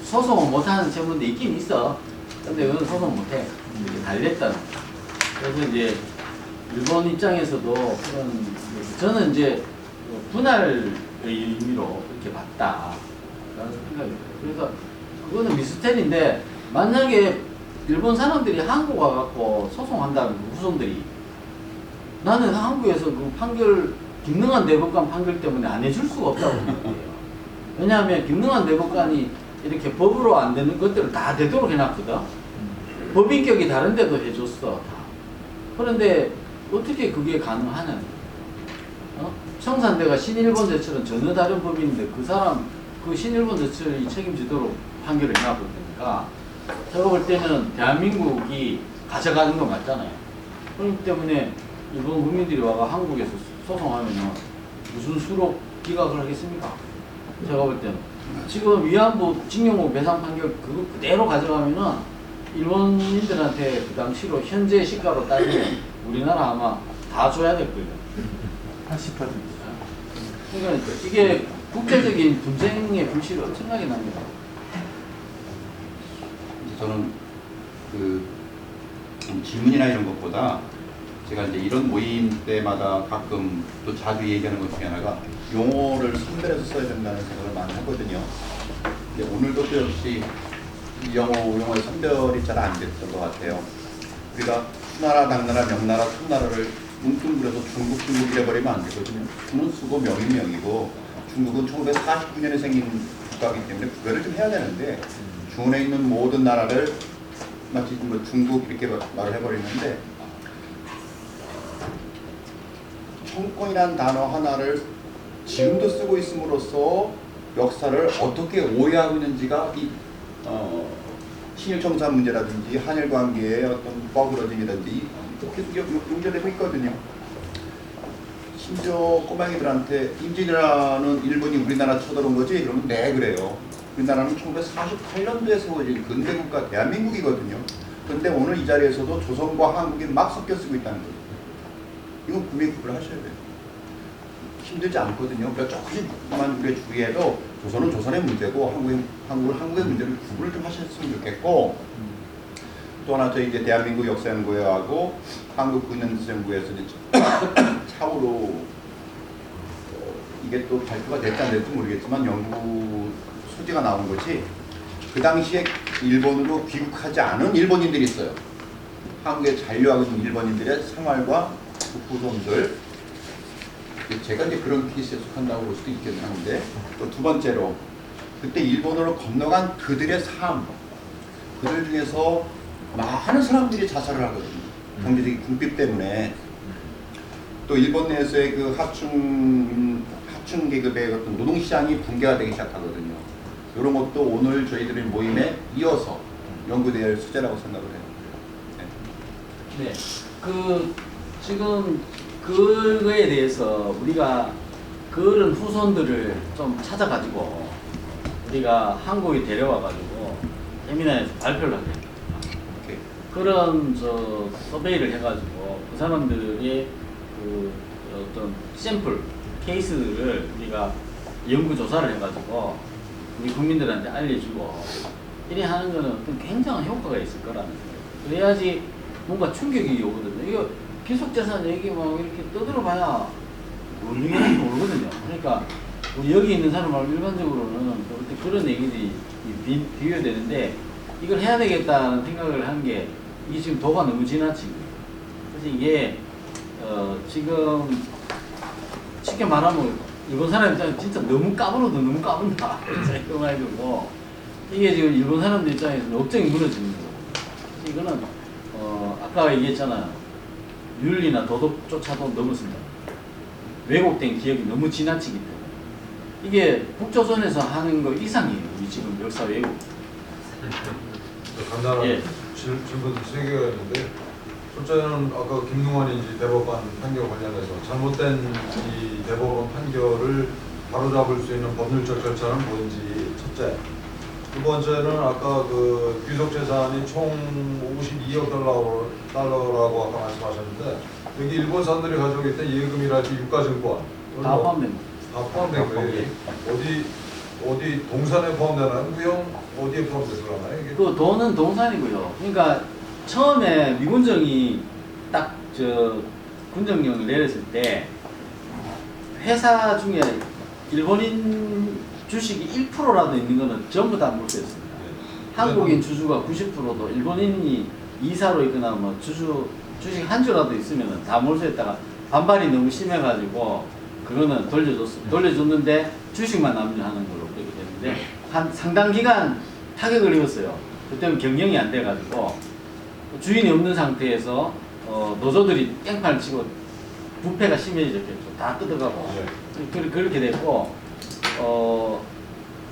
소송을 못하는 채무인데 있긴 있어. 근데 그건 소송 못해. 이렇게 달랬다는. 그래서 이제 일본 입장에서도 그런, 저는 이제 분할의 의미로 이렇게 봤다. 라는 생각이 들어요. 그래서 그거는 미스테리인데, 만약에 일본 사람들이 한국 와갖고 소송한다는 그 후손들이, 나는 한국에서 그 판결, 김능한 대법관 판결 때문에 안 해줄 수가 없다고 생각해요. 왜냐하면 김능한 대법관이 이렇게 법으로 안 되는 것들을 다 되도록 해놨거든. 법인격이 다른데도 해줬어. 그런데 어떻게 그게 가능하냐. 청산대가 신일본 제철은 전혀 다른 법인인데 그 신일본 제철이 책임지도록 판결을 해놨거든요. 제가 볼 때는 대한민국이 가져가는 거 맞잖아요. 그렇기 때문에 일본 국민들이 와가 한국에서 소송하면은 무슨 수로 기각을 하겠습니까? 제가 볼 때는 지금 위안부 징용호 배상 판결 그거 그대로 가져가면은 일본인들한테 그 당시로 현재 시가로 따지면 우리나라 아마 다 줘야 될 거예요. 80%. 그러니까 이게 국제적인 분쟁의 불씨를 엄청나게 납니다. 저는 그 질문이나 이런 것보다 제가 이제 이런 모임 때마다 가끔 또 자주 얘기하는 것 중에 하나가 용어를 선별해서 써야 된다는 생각을 많이 하거든요. 근데 오늘도 또 역시 용어의 선별이 잘 안 됐던 것 같아요. 우리가 수나라, 당나라, 명나라, 청나라를 뭉뚱그려서 중국 이래버리면 안 되거든요. 수는 수고 명이 명이고 중국은 1949년에 생긴 국가이기 때문에 구별을 좀 해야 되는데 중원에 있는 모든 나라를 마치 뭐 중국 이렇게 말을 해버리는데 청권이라는 단어 하나를 지금도 쓰고 있음으로써 역사를 어떻게 오해하고 있는지가 이 친일청산 문제라든지 한일 관계의 어떤 버그러짐이라든지 이렇게 용절되고 있거든요. 심지어 꼬맹이들한테 임진왜란은 일본이 우리나라 쳐들어온 거지? 그러면 네 그래요. 우리나라는 1948년도에 세워진 근대국가 대한민국이거든요. 그런데 오늘 이 자리에서도 조선과 한국이 막 섞여 쓰고 있다는 거죠. 이건 분명히 구분을 하셔야 돼요. 힘들지 않거든요. 그러니까 조금만 우리가 주의해도 조선은 조선의 문제고 한국은 한국의 문제를 구분을 좀 하셨으면 좋겠고 또 하나 저희 이제 대한민국 역사연구회하고 한국국민연구에서 차후로 이게 또 발표가 됐지 안 됐지 모르겠지만 연구 소지가 나온 것이 그 당시에 일본으로 귀국하지 않은 일본인들이 있어요. 한국에 잔류하고 있는 일본인들의 생활과 후손들. 제가 이제 그런 케이스에 속한다고 볼 수도 있겠긴 한데 또 두 번째로 그때 일본으로 건너간 그들의 삶, 그들 중에서 많은 사람들이 자살을 하거든요. 경제적인 궁핍 때문에. 또 일본 내에서의 그 하층 계급의 어떤 노동시장이 붕괴가 되기 시작하거든요. 이런 것도 오늘 저희들의 모임에 이어서 연구될 수제라고 생각을 해요. 네, 지금 그거에 대해서 우리가 그런 후손들을 좀 찾아가지고 우리가 한국에 데려와가지고 세미나에서 발표를 하게 됩니다. 그런 서베이를 해가지고 그 사람들의 그 어떤 샘플 케이스들을 우리가 연구 조사를 해가지고 우리 국민들한테 알려주고 이래 하는 거는 굉장한 효과가 있을 거라는 생각이에요. 그래야지 뭔가 충격이 오거든요. 이거 기속재산 얘기 막 이렇게 떠들어봐야 모르거든요. 그러니까 우리 여기 있는 사람 말고 일반적으로는 그런 얘기들이 비교되는데 이걸 해야 되겠다는 생각을 한 게 이게 지금 도가 너무 지나치고 그래서 이게 지금 쉽게 말하면 일본 사람 입장에서 진짜 너무 까불어도 너무 까분다 생각해가지고 이게 지금 일본 사람들 입장에서는 업적이 무너지는 거고 이거는 아까 얘기했잖아요. 윤리나 도덕조차도 넘었습니다. 왜곡된 기억이 너무 지나치기 때문에 이게 북조선에서 하는 거 이상이에요. 이 지금 역사 왜곡. 간단한 예. 질문 세 개가 있는데 첫째는 아까 김능환인지 대법관 판결 관련해서 잘못된 이 대법원 판결을 바로잡을 수 있는 법률적 절차는 뭔지 첫째. 두 번째는 아까 그 귀속 재산이 총 52억 달러라고 아까 말씀하셨는데 여기 일본 사람들이 가지고 있던 예금이랄지 유가증권 다 포함됩니다. 다 포함된 거예요. 어디 동산에 포함되나요? 무형 어디에 포함돼서 그러나요? 이게? 그 돈은 동산이고요. 그러니까 처음에 미군정이 딱 군정령을 내렸을 때 회사 중에 일본인 주식이 1%라도 있는 거는 전부 다 몰수했습니다. 한국인 주주가 90%도 일본인이 이사로 있거나 뭐 주식 한 주라도 있으면 다 몰수했다가 반발이 너무 심해가지고 그거는 돌려줬는데 주식만 남용하는 걸로 그렇게 됐는데 한 상당 기간 타격을 입었어요. 그때는 경영이 안 돼가지고 주인이 없는 상태에서 노조들이 깽판을 치고 부패가 심해졌겠죠. 다 뜯어가고 그렇게 됐고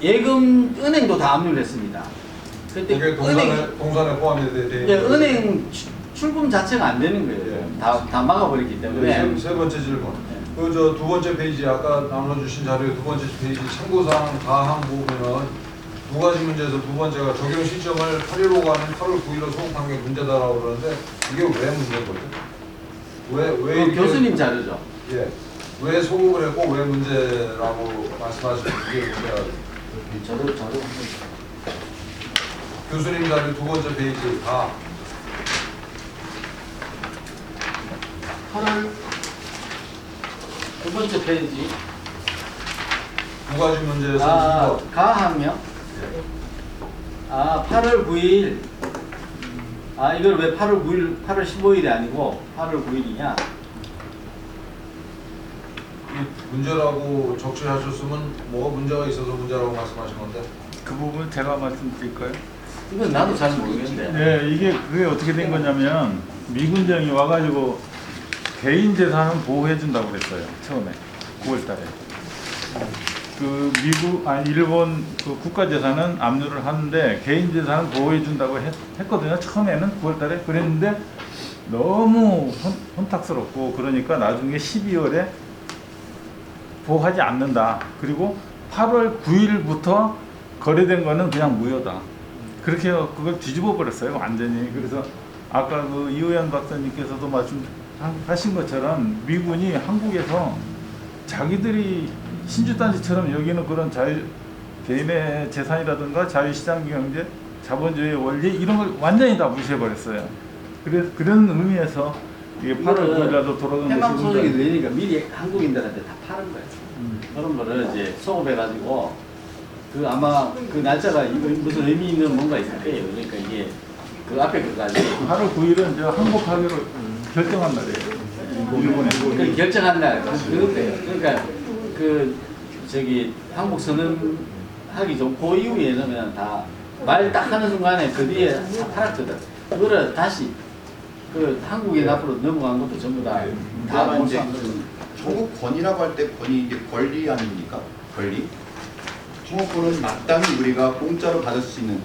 예금 은행도 다 압류를 했습니다. 그때 그게 동산에 포함이 되는 예, 은행 출금 자체가 안 되는 거예요. 예. 다 막아버렸기 때문에. 세 번째 질문. 예. 그 두 번째 페이지 아까 나눠주신 자료의 두 번째 페이지 참고사항 다항 보면은 두 가지 문제에서 두 번째가 적용 시점을 8.15가 아닌 8월 9일로 소급한 게 문제다라고 그러는데 이게 왜 문제인 거죠? 왜 교수님 자료죠. 예. 왜 소급을 했고 왜 문제라고 말씀하시는 게 문제가 저도 교수님 자료 두 번째 페이지 다 8월 두 번째 페이지. 두 가지 문제에서 가학력. 8월 9일. 이걸 왜 8월 9일, 8월 15일이 아니고 8월 9일이냐? 문제라고 적시하셨으면 뭐가 문제가 있어서 문제라고 말씀하신 건데 그 부분 제가 말씀드릴까요? 이건 나도 잘 모르겠는데. 네, 그게 어떻게 된 거냐면 미군정이 와가지고 개인 재산은 보호해준다고 그랬어요. 처음에 9월달에. 일본 그 국가 재산은 압류를 하는데 개인 재산은 보호해준다고 했거든요. 처음에는 9월달에 그랬는데 너무 혼탁스럽고 그러니까 나중에 12월에 보호하지 않는다. 그리고 8월 9일부터 거래된 거는 그냥 무효다. 그렇게 그걸 뒤집어 버렸어요, 완전히. 그래서 아까 그 이호연 박사님께서도 말씀하신 것처럼 미군이 한국에서 자기들이 신주단지처럼 여기는 그런 개인의 재산이라든가 자유시장 경제, 자본주의 원리 이런 걸 완전히 다 무시해 버렸어요. 그런 의미에서 이게 8월 9일이라도 돌아가는 해방 소식이 것이 들리니까 미리 한국인들한테 다 파는 거예요. 그런 거를 이제 소급해가지고 그 아마 그 날짜가 무슨 의미 있는 뭔가 있을 거예요. 그러니까 이게 그 앞에 그까지 8월 9일은 이제 항복하기로 결정한 날이에요. 일본에. 그 결정한 날 그때요. 그러니까 그 저기 항복 선언하기 전 그 이후에는 그냥 다 말 딱 하는 순간에 그 뒤에 다 팔았거든. 그거를 다시 그 한국인 앞으로 넘어간 것도 전부 다 이제 청구권이라고 할 때 권이 이제 권리 아닙니까? 권리. 청구권은 마땅히 우리가 공짜로 받을 수 있는,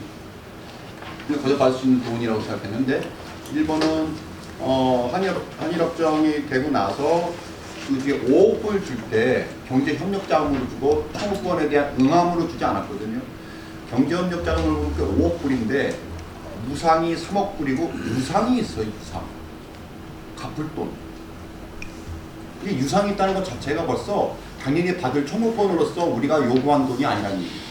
거저 받을 수 있는 돈이라고 생각했는데 일본은 한일협정이 되고 나서 그 뒤에 5억 불 줄 때 경제협력자금으로 주고 청구권에 대한 응함으로 주지 않았거든요. 경제협력자금으로 그 5억 불인데 무상이 3억 불이고 유상이 있어요. 유상. 갚을 돈. 이게 유상이 있다는 것 자체가 벌써 당연히 받을 청구권으로서 우리가 요구한 돈이 아니라는 얘기죠.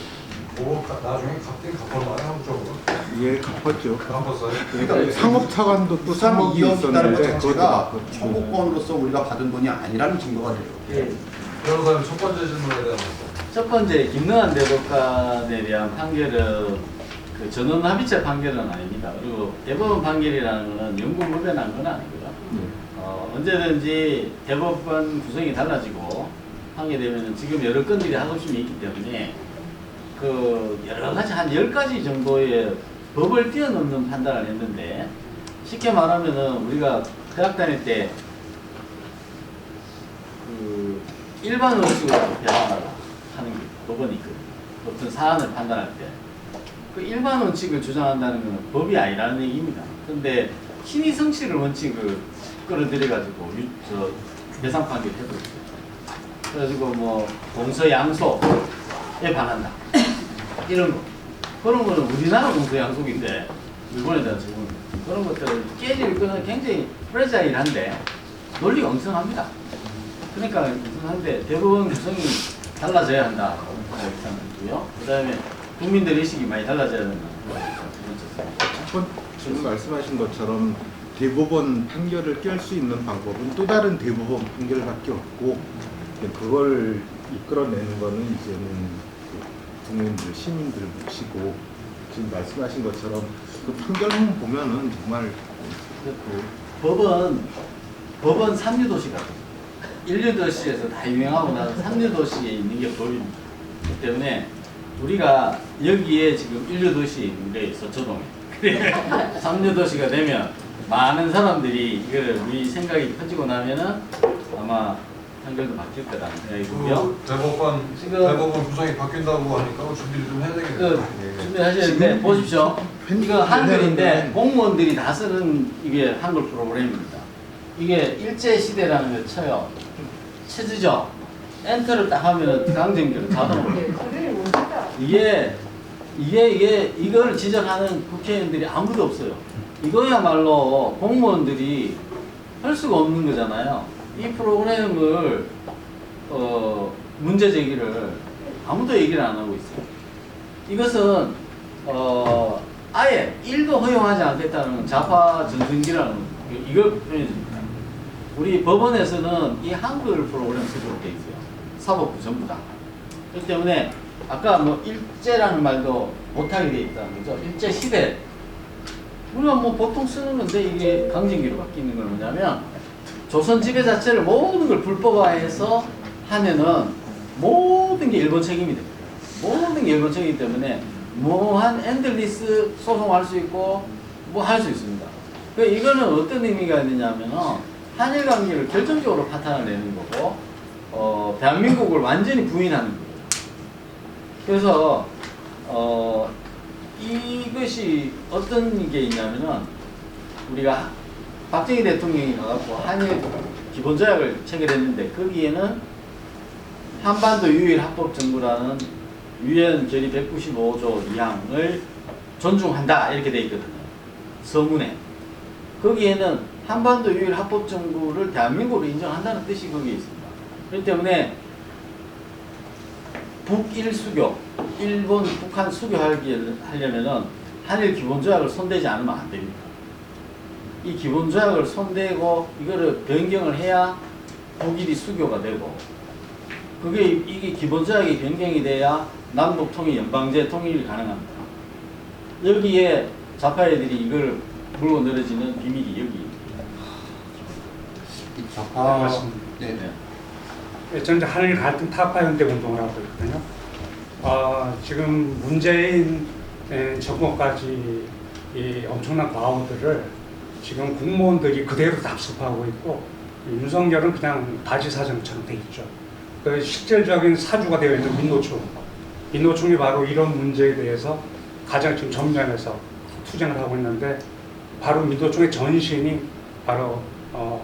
나중에 갚긴 갚았나요? 한국적으로? 예, 갚았죠. 갚았어요? 그러니까 상업차관도 또 유상 3억이 2억 있다는 것 있었는데 자체가 그것도 청구권으로서 우리가 받은 돈이 아니라는 증거가 돼요. 예. 변호사님 첫 번째 질문에 대한 답변. 첫 번째 김능한 대법관에 대한 판결은 그 전원 합의체 판결은 아닙니다. 그리고 대법원 판결이라는 것은 영구무변한 건 아니고요. 언제든지 대법관 구성이 달라지고 하게 되면 지금 여러 건들이 하급심이 있기 때문에 그 여러 가지 한 10가지 정도의 법을 뛰어넘는 판단을 했는데 쉽게 말하면은 우리가 대학 다닐 때 그 일반 원칙으로 배상하라 하는 게 법원이 있거든요. 어떤 사안을 판단할 때. 그 일반 원칙을 주장한다는 것은 법이 아니라는 얘기입니다. 근데 신의 성취를 원칙을 끌어들여가지고 배상 판결을 해버렸어요. 그래가지고 뭐 동서양소에 반한다. 이런 거. 그런 거는 우리나라 동서양속인데 일본에 대한 적은 그런 것들을 깨질 거는 굉장히 프레자일한데 논리가 엉성합니다. 그러니까 엉성한데 대법원 구성이 달라져야 한다. 이렇게 생각하고요. 그 다음에 국민들 의식이 많이 달라져야 된다. 지금 말씀하신 것처럼 대법원 판결을 깰 수 있는 방법은 또 다른 대법원 판결밖에 없고 그걸 이끌어내는 거는 이제는 국민들, 시민들 몫이고 지금 말씀하신 것처럼 그 판결문 보면은 정말 법은 삼류도시거든요. 일류도시에서 다 유행하고 나서 삼류도시에 있는 게 법입니다. 그렇기 때문에 우리가 여기에 지금 일류도시에 있는데 서초동에 삼류도시가 되면 많은 사람들이 이거를 우리 생각이 커지고 나면은 아마 판결도 바뀔 거라는 생각이고요. 대법원 구성이 바뀐다고 하니까 준비를 좀 해야 되겠네요. 준비하셔야 되는데 보십시오. 이거 한글인데 공무원들이 다 쓰는 이게 한글 프로그램입니다. 이게 일제시대라는 걸 쳐요. 쳐주죠. 엔터를 딱 하면 강정기로 자동으로. 이걸 지적하는 국회의원들이 아무도 없어요. 이거야말로 공무원들이 할 수가 없는 거잖아요. 이 프로그램을 문제 제기를 아무도 얘기를 안 하고 있어요. 이것은 아예 1도 허용하지 않겠다는 좌파 전승기라는 이걸 표현해 줍니다. 우리 법원에서는 이 한글 프로그램 쓰도록 돼 있어요. 사법부 전부 다. 그렇기 때문에 아까 뭐 일제라는 말도 못하게 돼 있다는 거죠. 일제 시대. 우리가 뭐 보통 쓰는 건데 이게 강진기로 바뀌는 건 뭐냐면 조선 지배 자체를 모든 걸 불법화해서 하면은 모든 게 일본 책임이 됩니다. 모든 게 일본 책임이기 때문에 무한 엔들리스 소송할 수 있고 뭐 할 수 있습니다. 그 이거는 어떤 의미가 있느냐면은 한일 관계를 결정적으로 파탄을 내는 거고 대한민국을 완전히 부인하는 거예요. 그래서 이것이 어떤 게 있냐면은 우리가 박정희 대통령이 가갖고 한일 기본조약을 체결했는데 거기에는 한반도 유일 합법 정부라는 유엔 결의 195조 2항을 존중한다 이렇게 돼 있거든요. 서문에. 거기에는 한반도 유일 합법 정부를 대한민국으로 인정한다는 뜻이 거기에 있습니다. 그렇기 때문에 북일 수교, 일본, 북한 수교하려면은 한일 기본조약을 손대지 않으면 안 됩니다. 이 기본조약을 손대고 이거를 변경을 해야 북일이 수교가 되고 이게 기본조약이 변경이 돼야 남북 통일, 연방제 통일이 가능합니다. 여기에 좌파애들이 이걸 물고 늘어지는 비밀이 여기 있습니다. 좌파 맞습니다. 네. 저는 이제 한일 갈등 타파 연대 운동을 하고 있거든요. 지금 문재인 정권까지 이 엄청난 과오들을 지금 공무원들이 그대로 답습하고 있고 윤석열은 그냥 바지사정처럼 돼 있죠. 그 실질적인 사주가 되어 있는 민노총이 바로 이런 문제에 대해서 가장 지금 전면에서 투쟁을 하고 있는데 바로 민노총의 전신이 바로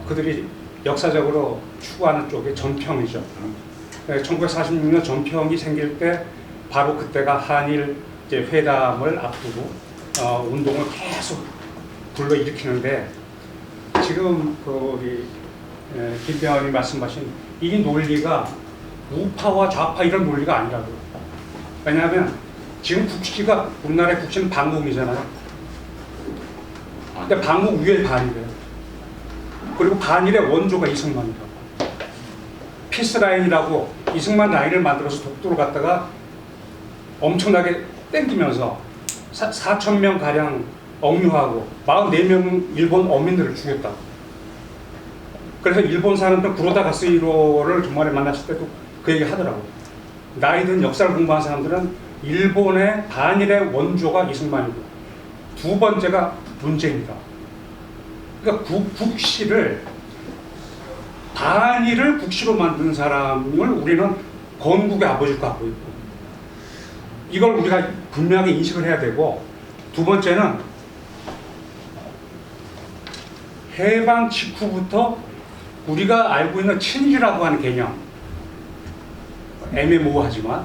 그들이 역사적으로 추구하는 쪽의 전평이죠. 1946년 전평이 생길 때 바로 그때가 한일 이제 회담을 앞두고 운동을 계속 불러일으키는데 지금 그 우리 김병환이 말씀하신 이 논리가 우파와 좌파 이런 논리가 아니라고요. 왜냐하면 지금 국시가 우리나라의 국시는 방공이잖아요. 근데 방공 위에 반이래요. 그리고 반일의 원조가 이승만이라고. 피스라인이라고 이승만 라인을 만들어서 독도로 갔다가 엄청나게 땡기면서 4,000명 가량 억류하고 44명 일본 어민들을 죽였다. 그래서 일본 사람들 구로다 가스히로를 주말에 만났을 때도 그 얘기 하더라고요. 나이든 역사를 공부한 사람들은 일본의 반일의 원조가 이승만이고 두 번째가 문재인이다. 그러니까 국시를 반일을 국시로 만든 사람을 우리는 건국의 아버지로 갖고 있고 이걸 우리가 분명하게 인식을 해야 되고 두 번째는 해방 직후부터 우리가 알고 있는 친일이라고 하는 개념 애매모호하지만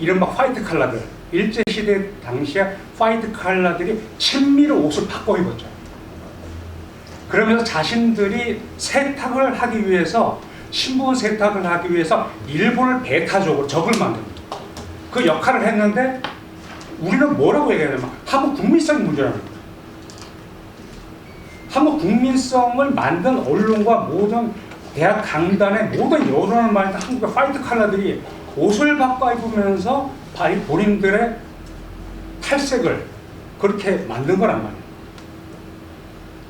이른바 화이트 칼라들 일제시대 당시에 화이트 칼라들이 친미로 옷을 바꿔 입었죠. 그러면서 자신들이 세탁을 하기 위해서 신분 세탁을 하기 위해서 일본을 배타적으로 적을 만듭니다. 그 역할을 했는데 우리는 뭐라고 얘기하냐면 한국 국민성 문제라는 거예요. 한국 국민성을 만든 언론과 모든 대학 강단의 모든 여론을 말하는 한국의 화이트 칼라들이 옷을 바꿔 입으면서 본인들의 탈색을 그렇게 만든 거란 말이에요.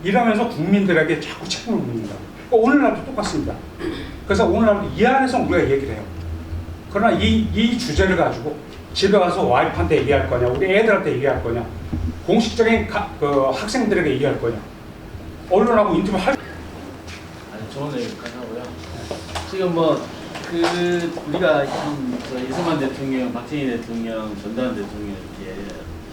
이러면서 국민들에게 자꾸 책임을 묻는다. 오늘날도 똑같습니다. 그래서 오늘날도 이 안에서 우리가 얘기를 해요. 그러나 이 주제를 가지고 집에 가서 와이프한테 얘기할 거냐, 우리 애들한테 얘기할 거냐, 공식적인 그 학생들에게 얘기할 거냐, 언론하고 인터뷰 할. 아니 좋은 얘기까지 하고요. 지금 우리가 참 이승만 대통령, 박정희 대통령, 전두환 대통령 이렇게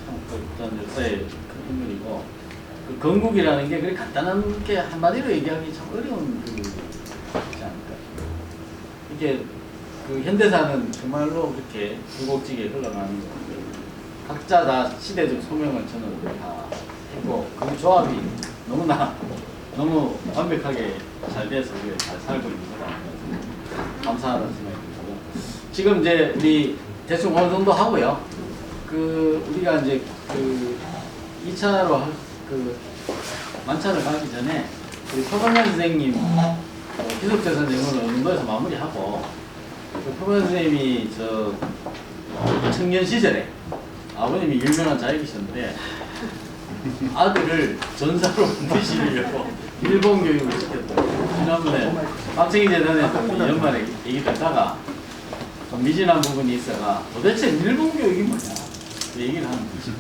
참 어떤 역사의 큰 인물이고 그 건국이라는 게 그렇게 간단하게 한마디로 얘기하기 참 어려운 그이지 않을까. 이게 그 현대사는 정말로 그렇게 굴곡지게 흘러가는 거고 각자 다 시대적 소명을 저는 다 했고 그 조합이 너무 완벽하게 잘 돼서 우리가 잘 살고 있는 거다. 감사하다는 생각이 들고 지금 이제 우리 대충 어느 정도 하고요. 그 우리가 이제 그 2차로 그 만찬을 가기 전에 우리 표범현 선생님 기술재산 내용을 어느 정도에서 마무리하고 그 표범현 선생님이 저 청년 시절에 아버님이 유명한 자익이셨는데 아들을 전사로 만드시려고 일본 교육을 시켰다고 지난번에 박정희 재단에 연말에 얘기 듣다가 좀 미진한 부분이 있어가 도대체 일본 교육이 뭐냐 그 얘기를 하는 거지.